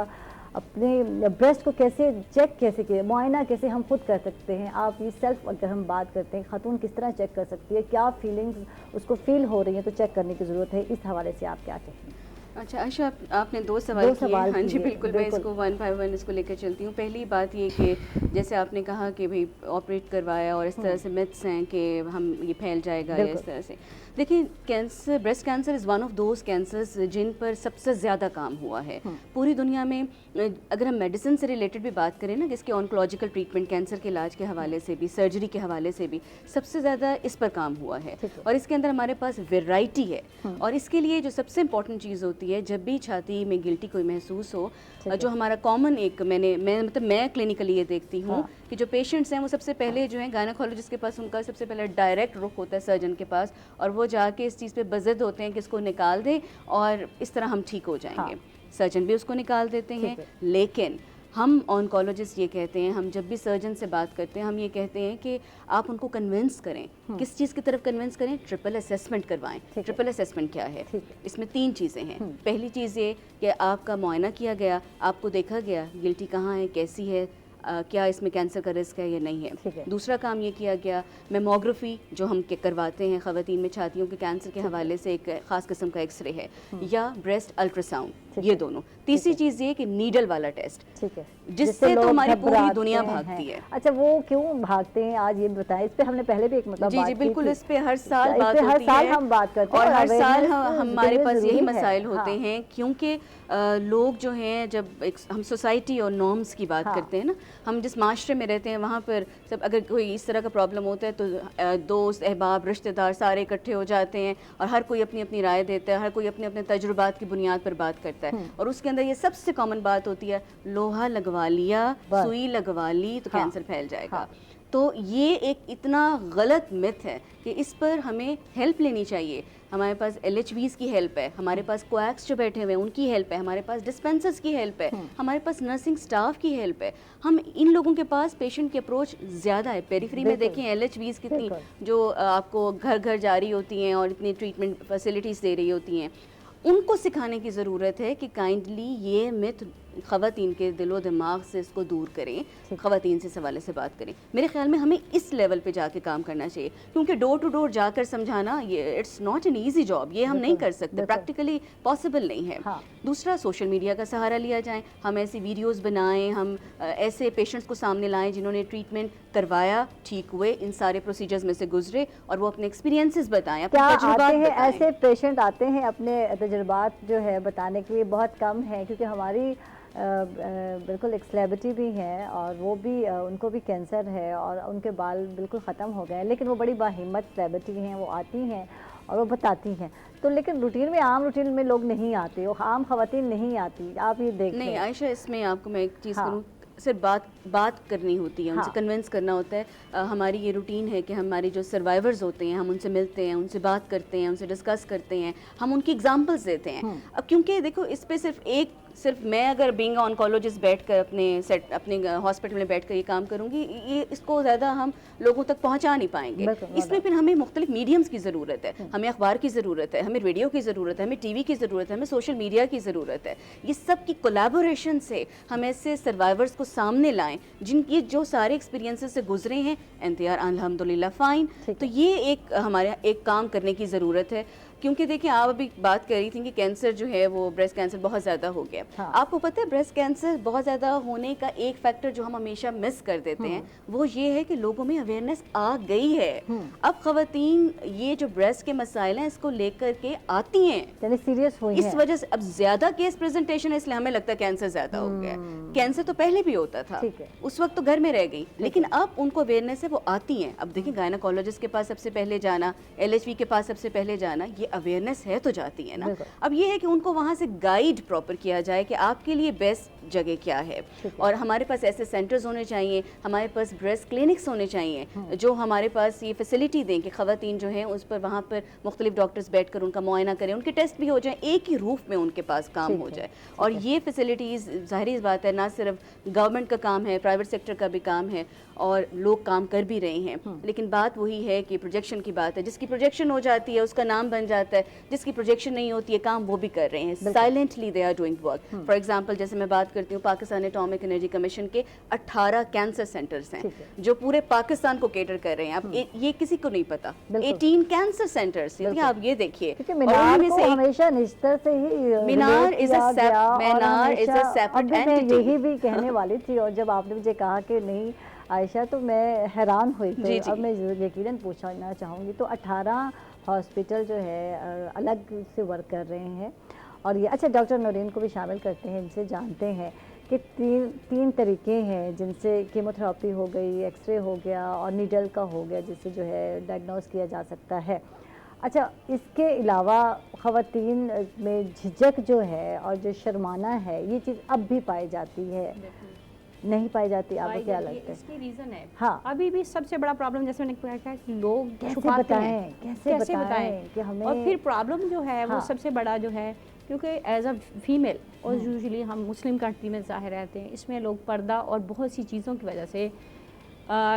अपने ब्रेस्ट को कैसे चेक कैसे किए, मुआयना कैसे हम खुद कर सकते हैं? आप ये सेल्फ अगर हम बात करते हैं, खातून किस तरह चेक कर सकती है, क्या फीलिंग्स उसको फील हो रही है तो चेक करने की ज़रूरत है, इस हवाले से आप क्या कहेंगे? अच्छा आयशा, आपने दो सवाल किए। हाँ जी बिल्कुल, मैं इसको 1 by 1 इसको लेकर चलती हूँ। पहली बात ये कि जैसे आपने कहा कि भाई ऑपरेट करवाया और इस तरह से मिथ्स हैं कि हम ये फैल जाएगा या इस तरह से। देखिए cancer, breast cancer is one of those cancers जिन पर सबसे ज़्यादा काम हुआ है पूरी दुनिया में। अगर हम मेडिसिन से रिलेटेड भी बात करें ना, जिसके ऑन्कोलॉजिकल ट्रीटमेंट, कैंसर के इलाज के हवाले से भी, सर्जरी के हवाले से भी सबसे ज़्यादा इस पर काम हुआ है, और इसके अंदर हमारे पास वेराइटी है। और इसके लिए जो सबसे इम्पॉर्टेंट चीज़ होती होती है जब भी छाती में गिल्टी कोई महसूस हो, जो हमारा कॉमन एक मैं क्लिनिकली ये देखती हूँ कि जो पेशेंट्स हैं वो सबसे पहले जो है गायनेकोलॉजिस्ट के पास उनका सबसे पहले डायरेक्ट रुख होता है सर्जन के पास, और वो जाके इस चीज़ पे बज़द होते हैं कि इसको निकाल दें और इस तरह हम ठीक हो जाएंगे। सर्जन भी उसको निकाल देते हैं, लेकिन हम ऑन्कोलॉजिस्ट ये कहते हैं, हम जब भी सर्जन से बात करते हैं हम ये कहते हैं कि आप उनको कन्विंस करें। किस चीज़ की तरफ कन्विंस करें? ट्रिपल असेसमेंट करवाएं। ट्रिपल असेसमेंट क्या है? इसमें 3 चीज़ें हैं। पहली चीज़ ये कि आपका मुआयना किया गया, आपको देखा गया गिल्टी कहाँ है, कैसी है, क्या इसमें कैंसर का रिस्क है या नहीं है। दूसरा काम ये किया गया मेमोग्राफी जो हम करवाते हैं ख़वातीन में छातियों के कैंसर के हवाले से, एक ख़ास किस्म का एक्सरे है, या ब्रेस्ट अल्ट्रासाउंड, ये दोनों। तीसरी चीज़ ये कि नीडल वाला टेस्ट, ठीक है, जिससे तो हमारी पूरी दुनिया भागती है। अच्छा, वो क्यों भागते हैं आज ये बताएं। इस पे हमने पहले भी एक मतलब जी बिल्कुल, इस पे हर साल बात हर होती साल है, हम बात करते हैं और हर साल हमारे पास यही जरूरी मसाइल है। होते हैं, क्योंकि लोग जो हैं जब हम सोसाइटी और नॉर्म्स की बात करते हैं ना, हम जिस माशरे में रहते हैं वहाँ पर सब अगर कोई इस तरह का प्रॉब्लम होता है तो दोस्त अहबाब रिश्तेदार सारे इकट्ठे हो जाते हैं और हर कोई अपनी अपनी राय देता है, हर कोई अपने अपने तजुर्बात की बुनियाद पर बात करता है, और उसके अंदर ये सबसे कॉमन बात होती है लोहा लगवा लिया, सुई लगवा ली तो कैंसर फैल जाएगा। तो ये एक इतना गलत मिथ है कि इस पर हमें हेल्प लेनी चाहिए। हमारे पास LHVs की हेल्प है, हमारे पास कोएक्स जो बैठे हुए हैं उनकी हेल्प है, हमारे पास डिस्पेंसर्स की हेल्प है, हमारे पास नर्सिंग स्टाफ की हेल्प है। हम इन लोगों के पास पेशेंट की अप्रोच ज़्यादा है। पेरिफेरी में देखें LHVs कितनी जो आपको घर घर जा रही होती हैं और इतनी ट्रीटमेंट फैसिलिटीज़ दे रही होती हैं, उनको सिखाने की ज़रूरत है कि काइंडली ये मिथ ख़वातीन के दिलो दिमाग से इसको दूर करें, ख़वातीन से इस हवाले से बात करें। मेरे ख्याल में हमें इस लेवल पे जाके काम करना चाहिए, क्योंकि डोर टू डोर जाकर समझाना ये it's not an easy job, ये हम नहीं कर सकते, प्रैक्टिकली पॉसिबल नहीं है। दूसरा, सोशल मीडिया का सहारा लिया जाए, हम ऐसी वीडियोस बनाएं, हम ऐसे पेशेंट्स को सामने लाएं जिन्होंने ट्रीटमेंट करवाया, ठीक हुए, इन सारे प्रोसीजर्स में से गुजरे, और वो अपने एक्सपीरियंसेस बताएं, अपने तजुर्बात बताएं। ऐसे पेशेंट आते हैं अपने तजुर्बात जो है बताने के लिए, बहुत कम है, क्योंकि हमारी बिल्कुल एक सेलिब्रिटी भी हैं और वो भी उनको भी कैंसर है और उनके बाल बिल्कुल ख़त्म हो गए हैं, लेकिन वो बड़ी बाहिम्मत सेलिब्रिटी हैं, वो आती हैं और वो बताती हैं। तो लेकिन रूटीन में, आम रूटीन में लोग नहीं आते, वो आम ख़वातीन नहीं आती, आप ये देखें। नहीं आयशा, इसमें आपको मैं एक चीज़ करूँ, सिर्फ बात करनी होती है, उनसे कन्विंस करना होता है। हमारी ये रूटीन है कि हमारे जो सर्वाइवर्स होते हैं हम उनसे मिलते हैं, उनसे बात करते हैं, उनसे डिस्कस करते हैं, हम उनकी एग्जांपल्स देते हैं। अब क्योंकि देखो इस पे सिर्फ मैं अगर बीइंग ऑन्कोलॉजिस्ट बैठकर अपने हॉस्पिटल में बैठकर ये काम करूँगी, ये इसको ज़्यादा हम लोगों तक पहुँचा नहीं पाएंगे। इसमें फिर हमें मुख्तलिफ मीडियम्स की ज़रूरत है, हमें अखबार की ज़रूरत है, हमें रेडियो की ज़रूरत है, हमें TV की ज़रूरत है, हमें सोशल मीडिया की ज़रूरत है। ये सब की कोलैबोरेशन से हम ऐसे सर्वाइवर्स को सामने लाएं जिनकी जो सारे एक्सपीरियंसेस से गुजरे हैं एंड दे आर अल्हम्दुलिल्लाह फाइन। तो ये एक हमारे एक काम करने की ज़रूरत है, क्योंकि देखिए आप अभी बात कर रही थी कि कैंसर जो है वो ब्रेस्ट कैंसर बहुत ज़्यादा हो गया। आपको पता है ब्रेस्ट कैंसर बहुत ज़्यादा होने का एक फैक्टर जो हम हमेशा मिस कर देते हैं वो ये है कि लोगों में अवेयरनेस आ गई है। अब ख़वातीन ये जो ब्रेस्ट के मसाइल हैं इसको लेकर के आती हैं, सीरियस हुई इस वजह से अब ज़्यादा केस प्रेजेंटेशन है, इसलिए हमें लगता है कैंसर ज़्यादा हो गया। कैंसर तो पहले भी होता था, उस वक्त तो घर में रह गई, लेकिन अब उनको अवेयरनेस है, वो आती हैं। अब देखिए गायनेकोलॉजिस्ट के पास सबसे पहले जाना, LHV के पास सबसे पहले जाना, ये अवेयरनेस है तो जाती है ना। अब ये है कि उनको वहाँ से गाइड प्रॉपर किया जाए कि आपके लिए बेस्ट जगह क्या है, और हमारे पास ऐसे सेंटर्स होने चाहिए, हमारे पास ब्रेस्ट क्लिनिक्स होने चाहिए जो हमारे पास ये फैसिलिटी दें कि ख़वातीन जो हैं उस पर वहाँ पर मुख्तलिफ डॉक्टर्स बैठकर उनका मुआयना करें, उनके टेस्ट भी हो जाए, एक ही रूफ में उनके पास काम हो जाए। और ये फैसिलिटीज़ ज़ाहिर बात है ना सिर्फ गवर्नमेंट का काम है, प्राइवेट सेक्टर का भी काम है, और लोग काम कर भी रहे हैं। लेकिन बात वही है कि प्रोजेक्शन की बात है, जिसकी प्रोजेक्शन हो जाती है उसका नाम बन जाता है, जिसकी प्रोजेक्शन नहीं होती है काम वो भी कर रहे हैं, silently they are doing work. For example जैसे मैं बात करती हूँ पाकिस्तान एटॉमिक एनर्जी कमीशन के 18 कैंसर सेंटर्स हैं जो पूरे पाकिस्तान को केटर कर रहे हैं। अब ये किसी को नहीं पता, 18 कैंसर सेंटर्स, आप ये देखिए। मीनार को हमेशा निश्तर से ही मीनार इज अ सेपरेट एंटिटी, यही भी कहने वाली थी। और जब आपने मुझे कहा कि नहीं आयशा, तो मैं हैरान हुई। तो अब मैं यकीनन पूछना चाहूँगी, तो 18 हॉस्पिटल जो है अलग से वर्क कर रहे हैं, और ये अच्छा डॉक्टर नौरीन को भी शामिल करते हैं, इनसे जानते हैं कि तीन तरीके हैं जिनसे कीमोथेरेपी हो गई, एक्सरे हो गया और नीडल का हो गया, जिससे जो है डायग्नोस किया जा सकता है। अच्छा, इसके अलावा ख़वातीन में झिझक जो है और जो शर्माना है, ये चीज़ अब भी पाई जाती है, नहीं पाई जाती? आपको क्या लगता है? इसकी रीज़न है, हाँ, अभी भी सबसे बड़ा प्रॉब्लम जैसे मैंने कहा कि लोग कैसे छुपाते बताएं, हैं, कैसे बताएं कि हमें, और फिर प्रॉब्लम जो है वो हाँ। सबसे बड़ा जो है, क्योंकि एज अ फीमेल और यूजुअली हम मुस्लिम कंट्री में ज़ाहिर रहते हैं, इसमें लोग पर्दा और बहुत सी चीज़ों की वजह से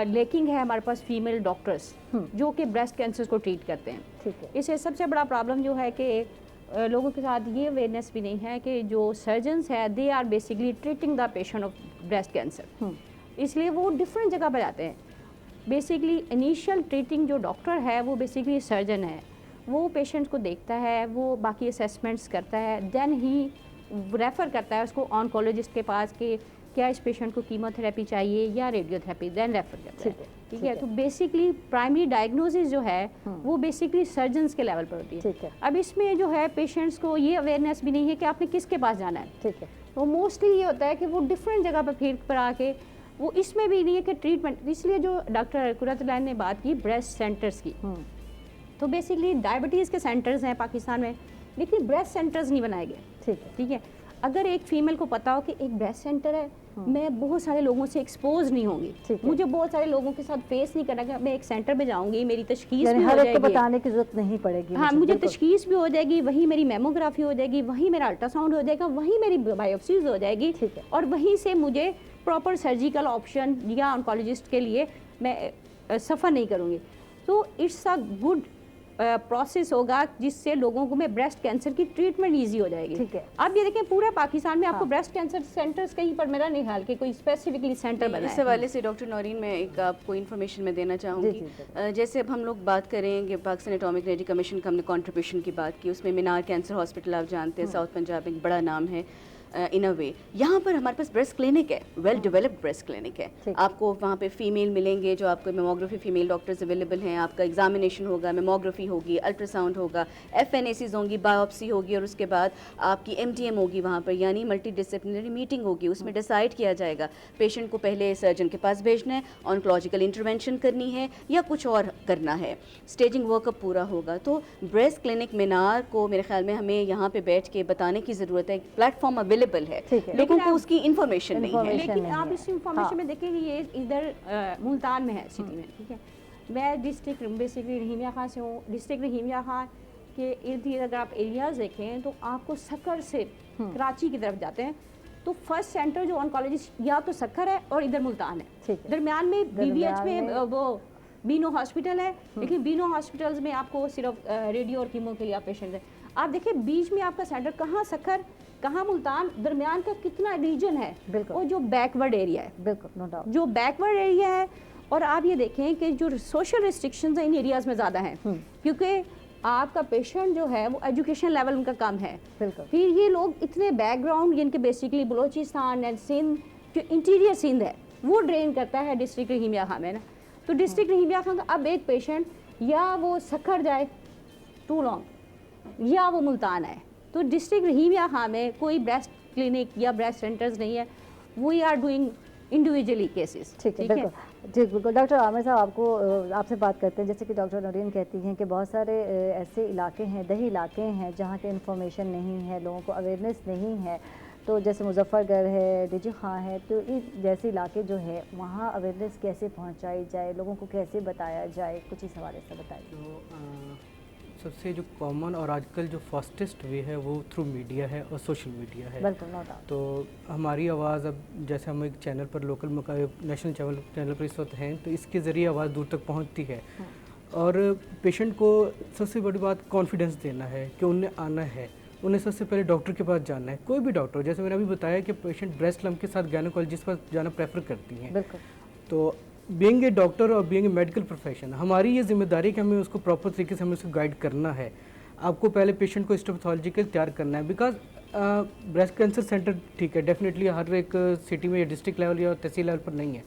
लेकिन है हमारे पास फीमेल डॉक्टर्स जो कि ब्रेस्ट कैंसर को ट्रीट करते हैं। ठीक है, इससे सबसे बड़ा प्रॉब्लम जो है कि लोगों के साथ ये अवेयरनेस भी नहीं है कि जो सर्जन्स है they are basically treating the patient of breast cancer, इसलिए वो डिफरेंट जगह पर जाते हैं। बेसिकली इनिशियल ट्रीटिंग जो डॉक्टर है वो बेसिकली सर्जन है, वो पेशेंट को देखता है, वो बाकी असेसमेंट्स करता है, देन ही रेफ़र करता है उसको ऑन्कोलॉजिस्ट के पास कि क्या इस पेशेंट को कीमोथेरेपी चाहिए या रेडियोथेरेपी, देन रेफ़र करता है। ठीक है, तो बेसिकली प्राइमरी डायग्नोसिस जो है वो बेसिकली सर्जन्स के लेवल पर होती है। ठीक है, अब इसमें जो है पेशेंट्स को ये अवेयरनेस भी नहीं है कि आपने किसके पास जाना है। ठीक है, तो मोस्टली ये होता है कि वो डिफरेंट जगह पर फिर पर आके वो इसमें भी नहीं है कि ट्रीटमेंट, इसलिए जो डॉक्टर कुरतुल्लाह ने बात की ब्रेस्ट सेंटर्स की, तो बेसिकली डायबिटीज़ के सेंटर्स हैं पाकिस्तान में, लेकिन ब्रेस्ट सेंटर्स नहीं बनाए गए। ठीक है, ठीक है, अगर एक फीमेल को पता हो कि एक ब्रेस्ट सेंटर है, मैं बहुत सारे लोगों से एक्सपोज नहीं होंगी, ठीक है। मुझे बहुत सारे लोगों के साथ फेस नहीं करना कि मैं एक सेंटर पे जाऊंगी, मेरी तशखीस यानी भी हो हर एक को जाएगी। बताने की जरूरत नहीं पड़ेगी। हाँ, मुझे बिल्कुल। तशखीस भी हो जाएगी, वहीं मेरी मेमोग्राफी हो जाएगी, वहीं मेरा अल्ट्रासाउंड हो जाएगा, वहीं मेरी बायोप्सीज हो जाएगी, ठीक है। और वहीं से मुझे प्रॉपर सर्जिकल ऑप्शन या ऑन्कोलॉजिस्ट के लिए मैं सफ़र नहीं करूँगी। तो इट्स अ गुड प्रोसेस होगा जिससे लोगों को में ब्रेस्ट कैंसर की ट्रीटमेंट ईजी हो जाएगी। ठीक है। अब ये देखें पूरे पाकिस्तान में आपको ब्रेस्ट कैंसर सेंटर्स कहीं पर मेरा नहीं ख्याल कि कोई स्पेसिफिकली सेंटर बना इस है। हवाले से डॉक्टर नौरीन मैं एक आपको इन्फॉर्मेशन में देना चाहूँगी। जी, जैसे अब हम लोग बात करेंगे पाकिस्तान एटॉमिक एनर्जी कमीशन का हमने कंट्रीब्यूशन की बात की, उसमें मीनार कैंसर हॉस्पिटल आप जानते हैं, साउथ पंजाब में एक बड़ा नाम है इन अ वे। यहाँ पर हमारे पास ब्रेस्ट क्लिनिक है, वेल डेवलप्ड ब्रेस्ट क्लिनिक है। ठीक। आपको वहाँ पे फीमेल मिलेंगे जो आपको मेमोग्राफी, फीमेल डॉक्टर्स अवेलेबल हैं, आपका एग्जामिनेशन होगा, मेमोग्राफी होगी, अल्ट्रासाउंड होगा, FNACs होंगी, बायोप्सी होगी, और उसके बाद आपकी MTM होगी वहाँ पर, यानी मल्टी डिसिप्लिनरी मीटिंग होगी। उसमें डिसाइड किया जाएगा पेशेंट को पहले सर्जन के पास भेजना है, ऑन्कोलॉजिकल इंटरवेंशन करनी है या कुछ और करना है, स्टेजिंग वर्कअप पूरा होगा। तो ब्रेस्ट क्लिनिक मीनार को मेरे ख्याल में हमें यहाँ पे बैठ के बताने की ज़रूरत है। प्लेटफॉर्म अवेलेबल है, ठीक है। लोगों को उसकी इन्फॉर्मेशन नहीं है। Information लेकिन नहीं आप है। इस इंफॉर्मेशन हाँ। में देखेंगे ये इधर मुल्तान में है, सिटी में। ठीक है, मैं डिस्ट्रिक्ट बेसिकली रहीमिया खां से हूँ। डिस्ट्रिक्ट रहीमिया खां के इर्द गिर्द अगर आप एरियाज देखें तो आपको सक्कर से कराची की तरफ जाते हैं तो फर्स्ट सेंटर जो ऑन्कोलॉजिस्ट या तो सक्कर है और इधर मुल्तान है। ठीक है। दरमियान में BVH में में वो बीनो हॉस्पिटल है, लेकिन बीनो हॉस्पिटल्स में आपको सिर्फ रेडियो और कीमो के लिए आप पेशेंट है। आप देखिए बीच में आपका सेंटर कहाँ सक्कर कहाँ मुल्तान, दरमियान का कितना रीजन है, बिल्कुल। और जो बैकवर्ड एरिया है, बिल्कुल, नो डाउट। जो बैकवर्ड एरिया है। और आप ये देखें कि जो सोशल रिस्ट्रिक्शंस हैं इन एरियाज़ में ज़्यादा हैं, क्योंकि आपका पेशेंट जो है वो एजुकेशन लेवल उनका कम है। बिल्कुल। फिर ये लोग इतने बैकग्राउंड जिनके बेसिकली बलोचिस्तान एंड सिंध, जो इंटीरियर सिंध है वो ड्रेन करता है डिस्ट्रिक्ट रहीमिया खां में ना। तो डिस्ट्रिक्ट रहीमिया खां का अब एक पेशेंट या वो सक्खर जाए टू लॉन्ग या वो मुल्तान आए, तो डिस्ट्रिक्ट रहीमिया खां में कोई ब्रेस्ट क्लिनिक या ब्रेस्ट सेंटर्स नहीं है। We are doing individually cases. ठीक है, बिल्कुल जी, बिल्कुल। डॉक्टर आमिर साहब, आपसे बात करते हैं, जैसे कि डॉक्टर नौरीन कहती हैं कि बहुत सारे ऐसे इलाके हैं, दही इलाके हैं जहाँ के इन्फॉर्मेशन नहीं है, लोगों को अवेयरनेस नहीं है। तो जैसे मुजफ्फरगढ़ है, डीजी खां है, तो इस जैसे इलाके जो है वहाँ अवेयरनेस कैसे पहुँचाई जाए, लोगों को कैसे बताया जाए, कुछ इस हवाले से बताइए। तो सबसे जो कॉमन और आजकल जो फास्टेस्ट वे है वो थ्रू मीडिया है और सोशल मीडिया है। बिल्कुल, नो डाउट। तो हमारी आवाज़ अब जैसे हम एक चैनल पर लोकल नेशनल चैनल पर इस वक्त हैं, तो इसके ज़रिए आवाज़ दूर तक पहुंचती है। और पेशेंट को सबसे बड़ी बात कॉन्फिडेंस देना है कि उन्हें आना है, उन्हें सबसे पहले डॉक्टर के पास जाना है, कोई भी डॉक्टर। जैसे मैंने अभी बताया कि पेशेंट ब्रेस्ट लम्प के साथ गायनोकोलॉजिस्ट पास जाना प्रेफर करती हैं। बिल्कुल। तो बीइंग ए डॉक्टर और बीइंग ए मेडिकल प्रोफेशन, हमारी ये जिम्मेदारी है कि हमें उसको प्रॉपर तरीके से हमें उसको गाइड करना है। आपको पहले पेशेंट को हिस्टोपैथोलॉजिकल तैयार करना है, बिकॉज ब्रेस्ट कैंसर सेंटर ठीक है डेफिनेटली हर एक सिटी में या डिस्ट्रिक्ट लेवल या तहसील लेवल पर नहीं है,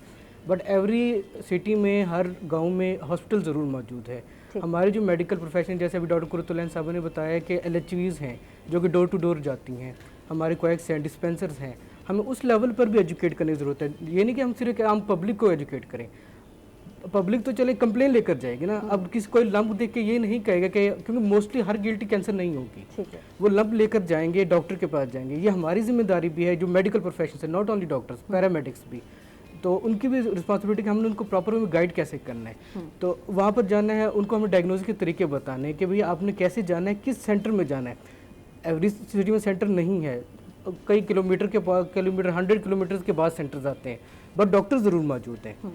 बट एवरी सिटी में हर गांव में हॉस्पिटल ज़रूर मौजूद है। हमारे जो मेडिकल प्रोफेशन, जैसे अभी डॉक्टर कुरतुल्लाह साहब ने बताया कि LHVs हैं जो कि डोर टू डोर जाती हैं, हमारे कोएक्स हैं, डिस्पेंसर्स हैं, हमें उस लेवल पर भी एजुकेट करने की ज़रूरत है। ये नहीं कि हम सिर्फ आम पब्लिक को एजुकेट करें। पब्लिक तो चले कंप्लेन लेकर जाएगी ना। अब किसी कोई लंप देख के ये नहीं कहेगा कि, क्योंकि मोस्टली हर गिल्टी कैंसर नहीं होगी, ठीक है। वो लंप लेकर जाएंगे, डॉक्टर के पास जाएंगे। ये हमारी जिम्मेदारी भी है जो मेडिकल प्रोफेशन है, नॉट ओनली डॉक्टर्स, पैरामेडिक्स भी, तो उनकी भी रिस्पॉन्सिबिलिटी कि हमने उनको प्रॉपर में गाइड कैसे करना है। तो वहाँ पर जाना है, उनको हमें डायग्नोसिस के तरीके बताने हैं कि भैया आपने कैसे जाना है, किस सेंटर में जाना है। एवरी सिटी में सेंटर नहीं है, कई किलोमीटर 100 किलोमीटर के बाद सेंटर्स आते हैं, बट डॉक्टर ज़रूर मौजूद हैं।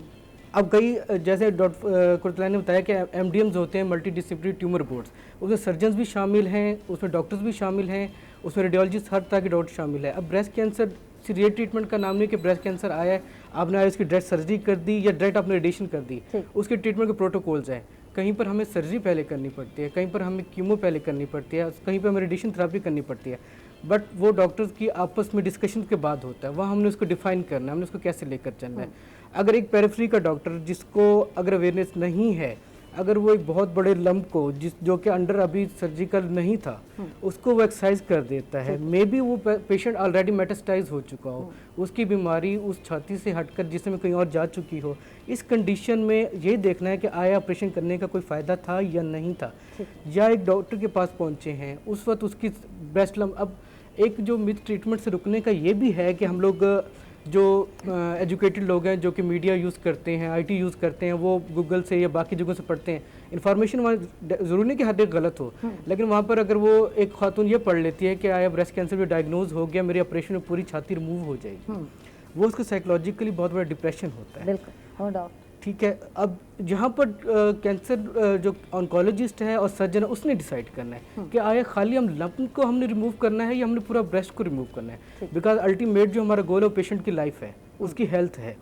अब कई जैसे डॉक्टर कुर्तलानी ने बताया कि MDMs होते हैं, मल्टी डिसिप्लिनरी ट्यूमर बोर्ड्स, उसमें सर्जन्स भी शामिल हैं, उसमें डॉक्टर्स भी शामिल हैं, उसमें रेडियोलॉजिस्ट, हर तरह के डॉक्टर शामिल है। अब ब्रेस्ट कैंसर सिर्फ ट्रीटमेंट का नाम नहीं कि ब्रेस्ट कैंसर आया है, आपने आया उसकी डायरेक्ट सर्जरी कर दी या डायरेक्ट आपने रेडिएशन कर दी, उसके ट्रीटमेंट के प्रोटोकॉल्स हैं। कहीं पर हमें सर्जरी पहले करनी पड़ती है, कहीं पर हमें कीमो पहले करनी पड़ती है, कहीं पर हमें रेडिएशन थेरेपी करनी पड़ती है, बट वो डॉक्टर्स की आपस में डिस्कशन के बाद होता है। वहाँ हमने उसको डिफाइन करना है, हमने उसको कैसे लेकर चलना है। अगर एक पेरिफेरी का डॉक्टर जिसको अगर अवेयरनेस नहीं है, अगर वो एक बहुत बड़े लंप को जो कि अंडर अभी सर्जिकल नहीं था, उसको वो एक्सरसाइज कर देता है, मे बी वो पेशेंट ऑलरेडी मेटास्टाइज हो चुका हो, उसकी बीमारी उस छाती से हटकर जिसमें कहीं और जा चुकी हो, इस कंडीशन में ये देखना है कि आया ऑपरेशन करने का कोई फ़ायदा था या नहीं था, या एक डॉक्टर के पास पहुँचे हैं उस वक्त उसकी ब्रेस्ट लंप। अब एक जो मिथ ट्रीटमेंट से रुकने का ये भी है कि हम लोग जो एजुकेटेड लोग हैं, जो कि मीडिया यूज़ करते हैं, IT यूज़ करते हैं, वो गूगल से या बाकी जगहों से पढ़ते हैं, इन्फॉर्मेशन वहाँ ज़रूरी नहीं कि हर एक गलत हो, लेकिन वहाँ पर अगर वो एक खातून ये पढ़ लेती है कि आया ब्रेस्ट कैंसर जो डायग्नोज हो गया, मेरे ऑपरेशन में पूरी छाती रिमूव हो जाएगी, वो उसको साइकोलॉजिकली बहुत बड़ा डिप्रेशन होता है। बिल्कुल, नो डाउट। ठीक है। अब जहाँ पर कैंसर जो ऑन्कोलॉजिस्ट है और सर्जन है उसने डिसाइड करना है कि आया खाली हम लंप को हमने रिमूव करना है या हमने पूरा ब्रेस्ट को रिमूव करना है, बिकॉज अल्टीमेट जो हमारा गोल है वो पेशेंट की लाइफ है, उसकी हेल्थ है।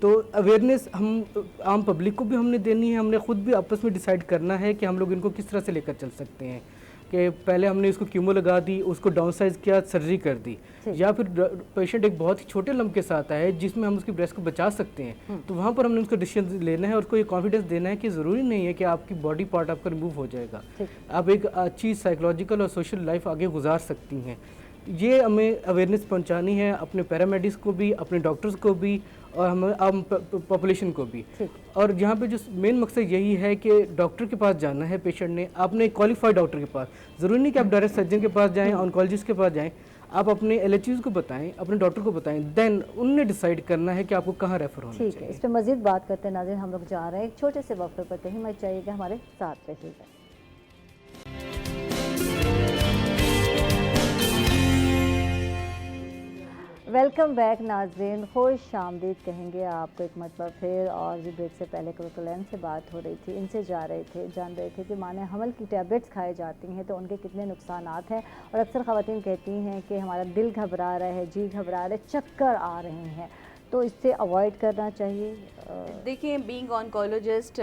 तो अवेयरनेस हम आम पब्लिक को भी हमने देनी है, हमने खुद भी आपस में डिसाइड करना है कि हम लोग इनको किस तरह से लेकर चल सकते हैं। कि पहले हमने इसको कीमो लगा दी, उसको डाउन साइज किया, सर्जरी कर दी, या फिर पेशेंट एक बहुत ही छोटे लंप के साथ आया है जिसमें हम उसकी ब्रेस्ट को बचा सकते हैं, तो वहाँ पर हमने उसको डिसीजन लेना है और उसको ये कॉन्फिडेंस देना है कि ज़रूरी नहीं है कि आपकी बॉडी पार्ट आपका रिमूव हो जाएगा, आप एक अच्छी साइकोलॉजिकल और सोशल लाइफ आगे गुजार सकती हैं। ये हमें अवेयरनेस पहुंचानी है अपने पैरामेडिक्स को भी, अपने डॉक्टर्स को भी, और हमें आम पॉपुलेशन को भी। और यहाँ पे जो मेन मकसद यही है कि डॉक्टर के पास जाना है पेशेंट ने, आपने क्वालिफाइड डॉक्टर के पास, ज़रूरी नहीं कि आप डायरेक्ट सर्जन के पास जाएं, ऑन्कोलॉजिस्ट के पास जाएं, आप अपने LHUs को बताएं, अपने डॉक्टर को बताएं, देन उनने डिसाइड करना है कि आपको कहाँ रेफर होना चाहिए। ठीक है, इस पर मज़ीद बात करते हैं नाज़रीन, हम लोग जा रहे हैं एक छोटे से वक्फे पर, कहीं मत जाइएगा, हमारे साथ रहिएगा। वेलकम बैक नाज़रीन, खुश आमदीद कहेंगे आपको एक मरतबा फिर। और भी ब्रेक से पहले कुलैन से बात हो रही थी, इनसे जान रहे थे कि माने हमल की टैबलेट्स खाई जाती हैं तो उनके कितने नुकसानात हैं। और अक्सर ख़वातीन कहती हैं कि हमारा दिल घबरा रहा है, जी घबरा रहा है, चक्कर आ रहे हैं, तो इससे अवॉइड करना चाहिए। देखिए, बीइंग ऑन्कोलॉजिस्ट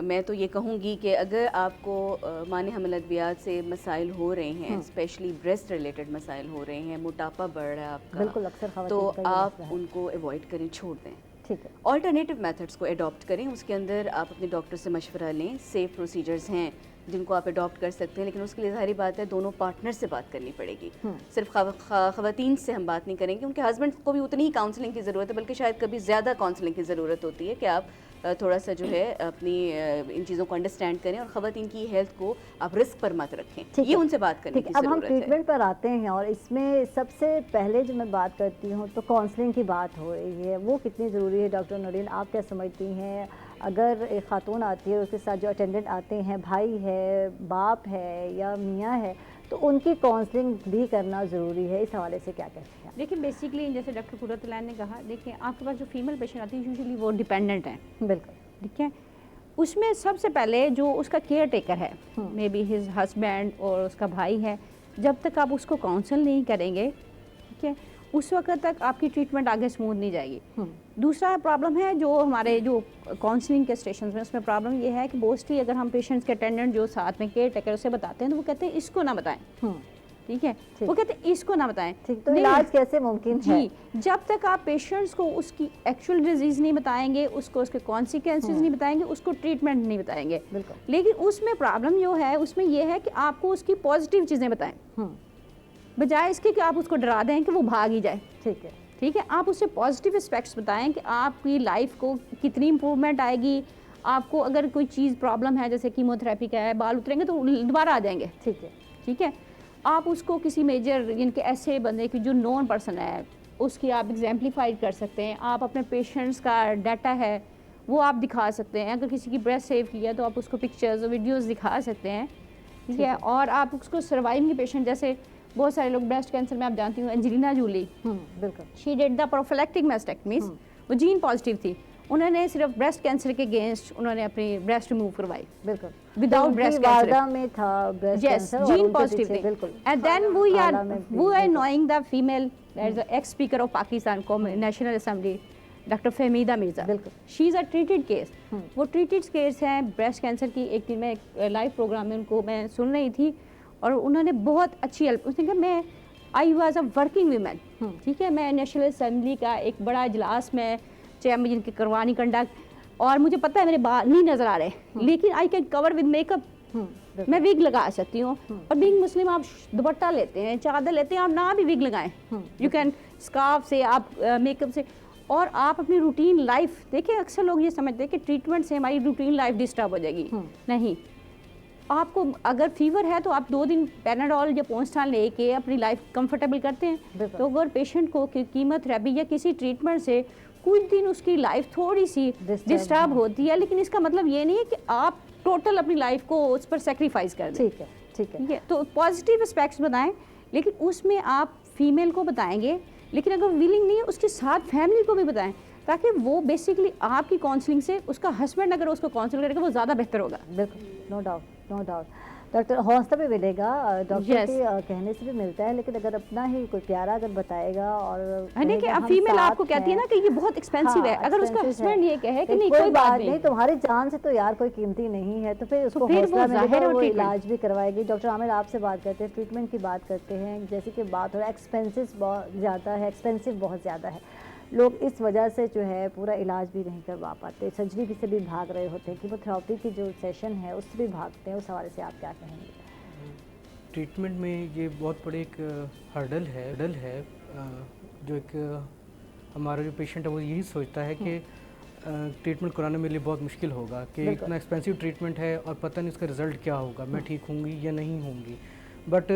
मैं तो ये कहूँगी कि अगर आपको माने हमल अद्वियात से मसाइल हो रहे हैं, स्पेशली ब्रेस्ट रिलेटेड मसाइल हो रहे हैं, मोटापा बढ़ रहा है आपका, बिल्कुल, अक्सर तो आप उनको अवॉइड करें, छोड़ दें। ठीक है, ऑल्टरनेटिव मेथड्स को अडॉप्ट करें, उसके अंदर आप अपने डॉक्टर से मशवरा लें। सेफ़ प्रोसीजर्स हैं जिनको आप अडॉप्ट कर सकते हैं, लेकिन उसके लिए ज़ाहिर बात है दोनों पार्टनर से बात करनी पड़ेगी। सिर्फ ख़वातीन से हम बात नहीं करेंगे, उनके हस्बैंड को भी उतनी ही काउंसलिंग की ज़रूरत है, बल्कि शायद कभी ज़्यादा काउंसलिंग की ज़रूरत होती है कि आप थोड़ा सा जो है अपनी इन चीज़ों को अंडरस्टैंड करें और ख़वातीन की हेल्थ को आप रिस्क पर मत रखें। ये उनसे बात करने की ज़रूरत है। अब हम ट्रीटमेंट पर आते हैं और इसमें सबसे पहले जो मैं बात करती हूँ तो काउंसलिंग की बात हो रही है, वो कितनी ज़रूरी है। डॉक्टर नूरीन, आप क्या समझती हैं? अगर एक खातून आती है, उसके साथ जो अटेंडेंट आते हैं, भाई है, बाप है या मियाँ है, तो उनकी काउंसलिंग भी करना ज़रूरी है, इस हवाले से क्या कहते हैं? देखिए, बेसिकली जैसे डॉक्टर कुर्तलानी ने कहा, देखिए आपके पास जो फीमेल पेशेंट आती है यूजुअली वो डिपेंडेंट हैं, बिल्कुल, ठीक है। उसमें सबसे पहले जो उसका केयर टेकर है, मे बी हिज हस्बैंड और उसका भाई है, जब तक आप उसको काउंसल नहीं करेंगे, ठीक है, उस वक्त तक आपकी ट्रीटमेंट आगे स्मूथ नहीं जाएगी। दूसरा प्रॉब्लम है जो हमारे जो काउंसलिंग के स्टेशन में, उसमें प्रॉब्लम ये है कि मोस्टली अगर हम पेशेंट्स के अटेंडेंट जो साथ में केयर टेकर उसे बताते हैं तो वो कहते हैं इसको ना बताएं, ठीक है, वो कहते हैं इसको ना बताएं। तो इलाज कैसे मुमकिन है? जी, जब तक आप पेशेंट्स को उसकी एक्चुअल डिजीज़ नहीं बताएंगे, उसको उसके कॉन्सिक्वेंसेस नहीं बताएंगे, उसको ट्रीटमेंट नहीं बताएंगे। लेकिन उसमें प्रॉब्लम जो है उसमें ये है कि आपको उसकी पॉजिटिव चीज़ें बताएं, बजाय इसके कि आप उसको डरा दें कि वो भाग ही जाए। ठीक है, ठीक है, आप उससे पॉजिटिव एस्पेक्ट्स बताएं कि आपकी लाइफ को कितनी इम्प्रूवमेंट आएगी, आपको अगर कोई चीज़ प्रॉब्लम है, जैसे कीमोथेरेपी का है, बाल उतरेंगे तो दोबारा आ जाएंगे, ठीक है। आप उसको किसी मेजर जिनके ऐसे बंदे की जो नॉन पर्सन है उसकी आप एग्जाम्पलीफाइड कर सकते हैं। आप अपने पेशेंट्स का डाटा है वो आप दिखा सकते हैं। अगर किसी की ब्रेस्ट सेव किया तो आप उसको पिक्चर्स और वीडियोस दिखा सकते हैं, ठीक है। और आप उसको सर्वाइविंग के पेशेंट, जैसे बहुत सारे लोग ब्रेस्ट कैंसर में आप जानती हूँ एंजेलिना जूली, बिल्कुल, शी डिड द प्रोफिलैक्टिक मैस्टेक्टमीज, वो जीन पॉजिटिव थी, उन्होंने सिर्फ ब्रेस्ट कैंसर के अगेंस्ट उन्होंने अपनी ब्रेस्ट रिमूव करवाई, बिल्कुल, विदाउट ब्रेस्ट कैंसर, वार्डा में था ब्रेस्ट yes, कैंसर और gene उनके positive पीछे, thing. बिल्कुल, And then हाला में भी, we are बिल्कुल। knowing the female, that is the ex-speaker of Pakistan National Assembly, doctor Fahmida Mirza, बिल्कुल। She is a treated case, वो ट्रीटेड केस हैं ब्रेस्ट कैंसर की। एक दिन मैं लाइव प्रोग्राम में उनको मैं सुन रही थी और उन्होंने बहुत अच्छी हेल्प, उसने कहा मैं I was a working women, ठीक है, मैं नेशनल असेंबली का एक बड़ा इजलास में चेयरमैन जिनकी करवानी कंडक्ट, और मुझे पता है मेरे बाल नहीं नज़र आ रहे, लेकिन I can cover with makeup, मैं विग लगा सकती हूँ। और बीइंग मुस्लिम आप दुपट्टा लेते हैं, चादर लेते हैं, आप ना भी विग लगाएं, यू कैन स्कार्फ से, आप मेकअप से, और आप अपनी रूटीन लाइफ देखिए। अक्सर लोग ये समझते हैं कि ट्रीटमेंट से हमारी रूटीन लाइफ डिस्टर्ब हो जाएगी, नहीं। आपको अगर फीवर है तो आप 2 दिन पैनाडोल या पोस्टान लेके अपनी लाइफ कंफर्टेबल करते हैं। तो अगर पेशेंट को कीमोथेरेपी या किसी ट्रीटमेंट से कुछ दिन उसकी लाइफ थोड़ी सी डिस्टर्ब होती है, लेकिन इसका मतलब ये नहीं है कि आप टोटल अपनी लाइफ को उस पर सेक्रीफाइस कर दें, ठीक है, ठीक है। तो पॉजिटिव एस्पेक्ट्स बताएं, लेकिन उसमें आप फीमेल को बताएंगे, लेकिन अगर विलिंग नहीं है उसके साथ फैमिली को भी बताएं, ताकि वो बेसिकली आपकी काउंसलिंग से उसका हस्बैंड अगर उसको काउंसिल करेगा वो ज़्यादा बेहतर होगा। बिल्कुल, no doubt, no doubt. Doctor हौसला भी मिलेगा, डॉक्टर Yes. के कहने से भी मिलता है, लेकिन अगर अपना ही कोई प्यारा अगर बताएगा और देखिए कहेगा, अब हम फीमेल साथ आपको कहती है ना कि ये बहुत एक्सपेंसिव है, अगर उसका expensive हस्बैंड है, ये कहे कि तो नहीं कोई कोई बात नहीं, तुम्हारी जान से तो यार कोई कीमती नहीं है, तो फिर उसको फिर वो हौसला जाहिर मिलेगा, है वो treatment। इलाज भी करवाएगी। डॉक्टर आमिर आपसे बात करते हैं, ट्रीटमेंट की बात करते हैं, जैसे कि बात हो रहा है एक्सपेंसिव बहुत ज़्यादा है, एक्सपेंसिव बहुत ज़्यादा है, लोग इस वजह से जो है पूरा इलाज भी नहीं करवा पाते, सर्जरी से भी भाग रहे होते हैं, कीमोथेरेपी की जो सेशन है उससे भी भागते हैं। उस हवाले से आप क्या कहेंगे? ट्रीटमेंट में ये बहुत बड़े एक हर्डल है जो एक हमारा जो पेशेंट है वो यही सोचता है कि ट्रीटमेंट कराना मेरे लिए बहुत मुश्किल होगा, कि इतना एक्सपेंसिव ट्रीटमेंट है और पता नहीं इसका रिज़ल्ट क्या होगा, मैं ठीक होंगी या नहीं होंगी। बट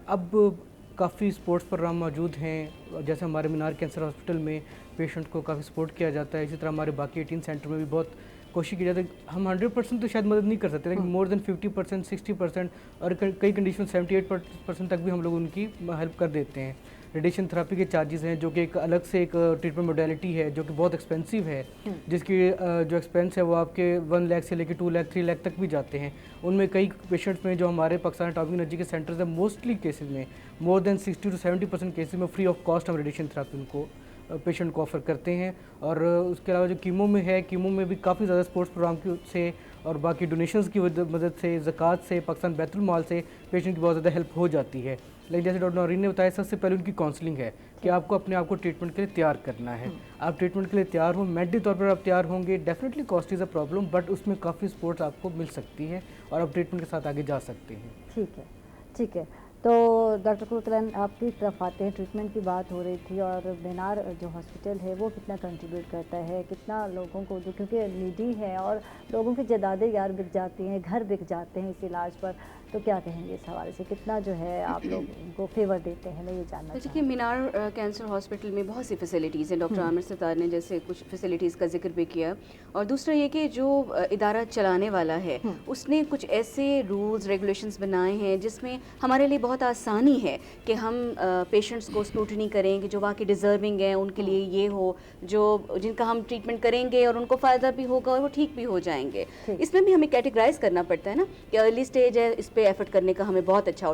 अब काफ़ी स्पोर्ट्स प्रोग्राम मौजूद हैं, जैसे हमारे मीनार कैंसर हॉस्पिटल में पेशेंट को काफ़ी सपोर्ट किया जाता है, इसी तरह हमारे बाकी 18 सेंटर में भी बहुत कोशिश की जाती है। हम 100% तो शायद मदद नहीं कर सकते, लेकिन मोर देन 50%, 60% और कई कंडीशन 78% तक भी हम लोग उनकी हेल्प कर देते हैं। रेडिएशन थेरेपी के चार्जेस हैं जो कि एक अलग से एक ट्रीटमेंट मोडेलिटी है जो कि बहुत एक्सपेंसिव है, जिसकी जो एक्सपेंस है वो आपके 1 लाख से लेकर 2 लाख 3 लाख तक भी जाते हैं। उनमें कई पेशेंट्स में जो हमारे पाकिस्तान एटॉमिक एनर्जी के सेंटर्स हैं, मोस्टली केसेस में मोर देन 60 to 70% केसेस में फ्री ऑफ कॉस्ट हम रेडिएशन थेरेपी उनको पेशेंट को ऑफ़र करते हैं। और उसके अलावा जो कीमो में है, कीमो में भी काफ़ी ज़्यादा स्पोर्ट्स प्रोग्राम से और बाकी डोनेशंस की मदद से, ज़कात से, पाकिस्तान बैतुल माल से पेशेंट की बहुत ज़्यादा हेल्प हो जाती है। लेकिन जैसे डॉक्टर नौरीन ने बताया, सबसे पहले उनकी काउंसलिंग है कि आपको अपने आप को ट्रीटमेंट के लिए तैयार करना है। आप ट्रीटमेंट के लिए तैयार हो, मेंटली तौर पर आप तैयार होंगे, definitely cost is a problem, but उसमें काफ़ी सपोर्ट आपको मिल सकती है और आप ट्रीटमेंट के साथ आगे जा सकते हैं। ठीक है, ठीक है। तो डॉक्टर कुरतलन आपकी तरफ आते हैं, ट्रीटमेंट की बात हो रही थी और मीनार जो हॉस्पिटल है वो कितना कंट्रीब्यूट करता है, कितना लोगों को, जो क्योंकि नीडी है और लोगों की जायदादें यार बिक जाती हैं, घर बिक जाते हैं इस इलाज पर, तो क्या कहेंगे इस हवाले से, कितना जो है आप लोगों को फेवर देते हैं, मैं ये जानना देखिए चाहूँगी। मीनार कैंसर हॉस्पिटल में बहुत सी फैसिलिटीज़ हैं, डॉक्टर आमिर सत्तार ने जैसे कुछ फैसिलिटीज़ का जिक्र भी किया। और दूसरा ये कि जो इदारा चलाने वाला है उसने कुछ ऐसे रूल्स रेगुलेशंस बनाए हैं जिसमें हमारे लिए बहुत आसानी है कि हम पेशेंट्स को स्क्रूटनी करें कि जो वाकई डिज़र्विंग हैं उनके लिए ये हो, जो जिनका हम ट्रीटमेंट करेंगे और उनको फ़ायदा भी होगा और वो ठीक भी हो जाएंगे। इसमें भी हमें कैटेगराइज करना पड़ता है ना कि अर्ली स्टेज है, इस पे एफर्ट करने का हमें बहुत अच्छा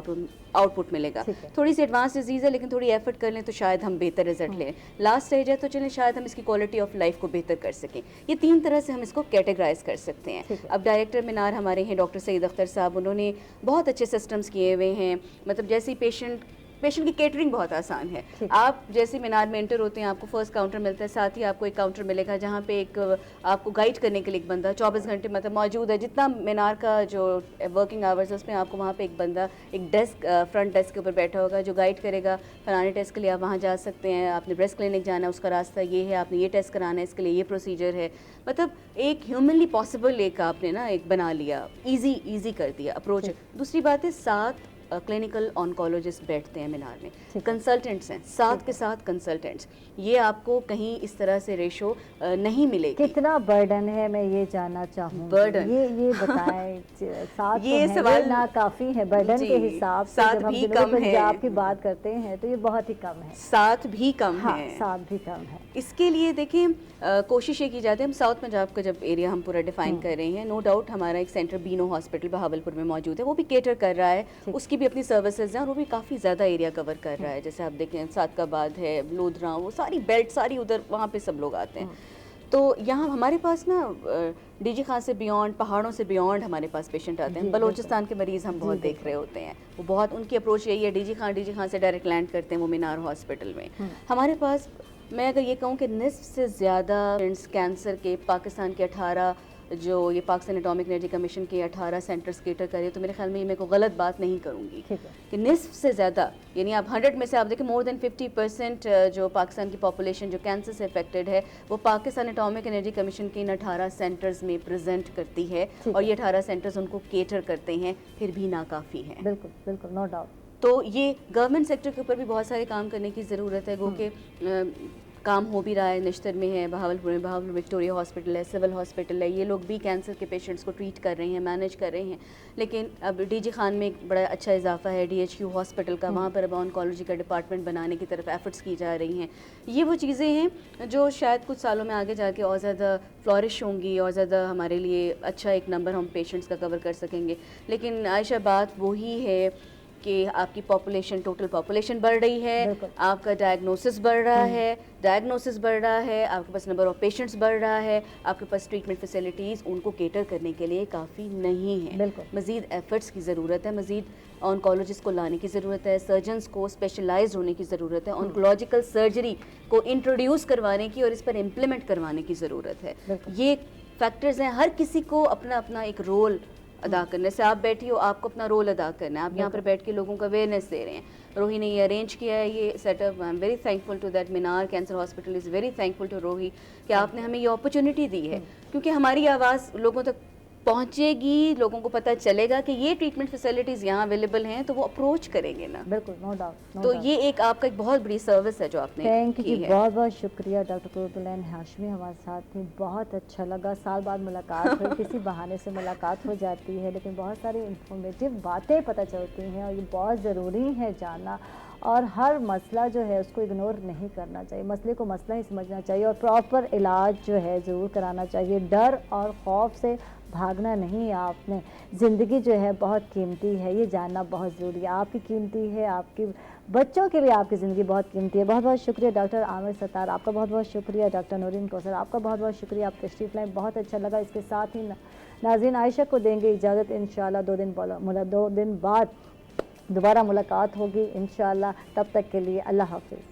आउटपुट मिलेगा। थोड़ी सी एडवांस डिजीज़ है लेकिन थोड़ी एफर्ट कर लें तो शायद हम बेहतर रिजल्ट लें। लास्ट स्टेज है तो चलें शायद हम इसकी क्वालिटी ऑफ लाइफ को बेहतर कर सकें। ये 3 तरह से हम इसको कैटेगराइज कर सकते हैं। अब डायरेक्टर मीनार हमारे हैं डॉक्टर सईद अख्तर साहब, उन्होंने बहुत अच्छे सिस्टम्स किए हुए हैं। मतलब जैसे ही पेशेंट पेशेंट की केटरिंग बहुत आसान है। आप जैसे मीनार में एंटर होते हैं, आपको फर्स्ट काउंटर मिलता है, साथ ही आपको एक काउंटर मिलेगा जहाँ पे एक आपको गाइड करने के लिए एक बंदा 24 घंटे मतलब मौजूद है। जितना मीनार का जो वर्किंग आवर्स है उसमें आपको वहाँ पे एक बंदा एक डेस्क फ्रंट डेस्क के ऊपर बैठा होगा जो गाइड करेगा, फलाने टेस्ट के लिए आप वहाँ जा सकते हैं, आपने ब्रेस्ट क्लिनिक जाना है उसका रास्ता ये है, आपने ये टेस्ट कराना है, इसके लिए ये प्रोसीजर है। मतलब एक ह्यूमनली पॉसिबल एक आपने ना एक बना लिया, ईजी कर दिया अप्रोच। दूसरी बात है 7 क्लिनिकल ऑन्कोलॉजिस्ट बैठते हैं मीनार में, कंसल्टेंट्स हैं 7 के 7 कंसल्टेंट्स। ये आपको कहीं इस तरह से रेशो नहीं मिलेगी। कितना बर्डन है मैं ये जानना चाहूँगी। बर्डन ये बताएं 7 ये तो सवाल है, ना काफ़ी है बर्डन के हिसाब से। 7 जब हम भी जनूबी कम है, पंजाब की बात करते हैं तो ये बहुत ही कम है। 7 भी कम हाँ, है, 7 भी कम है। इसके लिए देखिए कोशिश ये की जाती है, हम साउथ पंजाब का जब एरिया हम पूरा डिफाइन कर रहे हैं, नो डाउट हमारा एक सेंटर बीनो हॉस्पिटल बहावलपुर में मौजूद है, वो भी केटर कर रहा है, उसकी भी अपनी सर्विसेज हैं और वो भी काफ़ी ज़्यादा एरिया कवर कर रहा है। जैसे आप देखें सादकाबाद है, लोधरा, वो सारी बेल्ट सारी उधर वहाँ पे सब लोग आते हैं। तो यहाँ हमारे पास ना डीजी खान से बियॉन्ड, पहाड़ों से बियॉन्ड हमारे पास पेशेंट आते हैं। बलोचिस्तान के मरीज़ हम बहुत देख रहे होते हैं, वो बहुत उनकी अप्रोच यही है, डीजी खान से डायरेक्ट लैंड करते हैं वो मीनार हॉस्पिटल में। हमारे पास मैं अगर ये कहूँ कि निस्फ से ज़्यादा कैंसर के पाकिस्तान के 18 जो ये पाकिस्तान एटॉमिक एनर्जी कमीशन के 18 सेंटर्स केटर करे, तो मेरे ख्याल में ये मैं को गलत बात नहीं करूँगी कि निस्फ से ज़्यादा, यानी आप 100 में से आप देखें मोर देन 50% जो पाकिस्तान की पॉपुलेशन जो कैंसर से अफेक्टेड है वो पाकिस्तान एटॉमिक एनर्जी कमीशन के इन 18 सेंटर्स में प्रेजेंट करती है और ये 18 सेंटर्स उनको केटर करते हैं, फिर भी नाकाफ़ी हैं। बिल्कुल बिल्कुल, नो डाउट। तो ये गवर्नमेंट सेक्टर के ऊपर भी बहुत सारे काम करने की ज़रूरत है, गो के काम हो भी रहा है। नश्तर में है, बहावलपुर में बहावलपुर विक्टोरिया हॉस्पिटल है, सिविल हॉस्पिटल है, ये लोग भी कैंसर के पेशेंट्स को ट्रीट कर रहे हैं, मैनेज कर रहे हैं। लेकिन अब डीजी खान में एक बड़ा अच्छा इजाफा है DHQ हॉस्पिटल का, वहाँ पर अब ऑन्कोलॉजी का डिपार्टमेंट बनाने की तरफ एफर्ट्स की जा रही हैं। ये वो चीज़ें हैं जो शायद कुछ सालों में आगे जाके और ज़्यादा फ्लॉरिश होंगी और ज़्यादा हमारे लिए अच्छा एक नंबर हम पेशेंट्स का कवर कर सकेंगे। लेकिन आयशा बात वही है कि आपकी पॉपुलेशन, टोटल पॉपुलेशन बढ़ रही है, आपका डायग्नोसिस बढ़ रहा है, आपके पास नंबर ऑफ पेशेंट्स बढ़ रहा है, आपके पास ट्रीटमेंट फैसिलिटीज़ उनको केटर करने के लिए काफ़ी नहीं है। मज़ीद एफर्ट्स की ज़रूरत है, मज़ीद ऑन्कोलॉजिस्ट को लाने की ज़रूरत है, सर्जन्स को स्पेशलाइज्ड होने की ज़रूरत है, ऑन्कोलॉजिकल सर्जरी को इंट्रोड्यूस करवाने की और इस पर इम्प्लीमेंट करवाने की ज़रूरत है। ये फैक्टर्स हैं, हर किसी को अपना अपना एक रोल अदा करने से, आप बैठी हो आपको अपना रोल अदा करना है, आप यहाँ पर बैठ के लोगों को अवेयरनेस दे रहे हैं। रोही ने ये अरेंज किया है ये setup, I am very thankful to that. Minar cancer hospital is very thankful to Rohi कि आपने हमें ये अपॉर्चुनिटी दी है, क्योंकि हमारी आवाज़ लोगों तक पहुंचेगी, लोगों को पता चलेगा कि ये ट्रीटमेंट फैसिलिटीज़ यहाँ अवेलेबल हैं, तो वो अप्रोच करेंगे ना। बिल्कुल, नो डाउट। तो ये एक आपका एक बहुत बड़ी सर्विस है जो आपने थैंक की यू, है। बहुत बहुत शुक्रिया डॉक्टर कुर्बुलैन हाशमी हमारे साथ थी, बहुत अच्छा लगा। साल बाद मुलाकात हुई, किसी बहाने से मुलाकात हो जाती है, लेकिन बहुत सारी इंफॉर्मेटिव बातें पता चलती हैं और ये बहुत ज़रूरी है जानना। और हर मसला जो है उसको इग्नोर नहीं करना चाहिए, मसले को मसला ही समझना चाहिए और प्रॉपर इलाज जो है ज़रूर कराना चाहिए। डर और खौफ से भागना नहीं है आपने। ज़िंदगी जो है बहुत कीमती है, ये जानना बहुत ज़रूरी है। आपकी कीमती है, आपकी बच्चों के लिए आपकी ज़िंदगी बहुत कीमती है। बहुत बहुत शुक्रिया डॉक्टर आमिर सत्तार, आपका बहुत बहुत शुक्रिया। डॉक्टर नूरीन कौसर, आपका बहुत बहुत शुक्रिया, आप तशरीफ़ लाएँ, बहुत अच्छा लगा। इसके साथ ही नाज़रीन आयशा को देंगे इजाज़त, इंशाअल्लाह 2 दिन बाद दोबारा मुलाकात होगी इंशाअल्लाह। तब तक के लिए अल्लाह हाफ़िज़।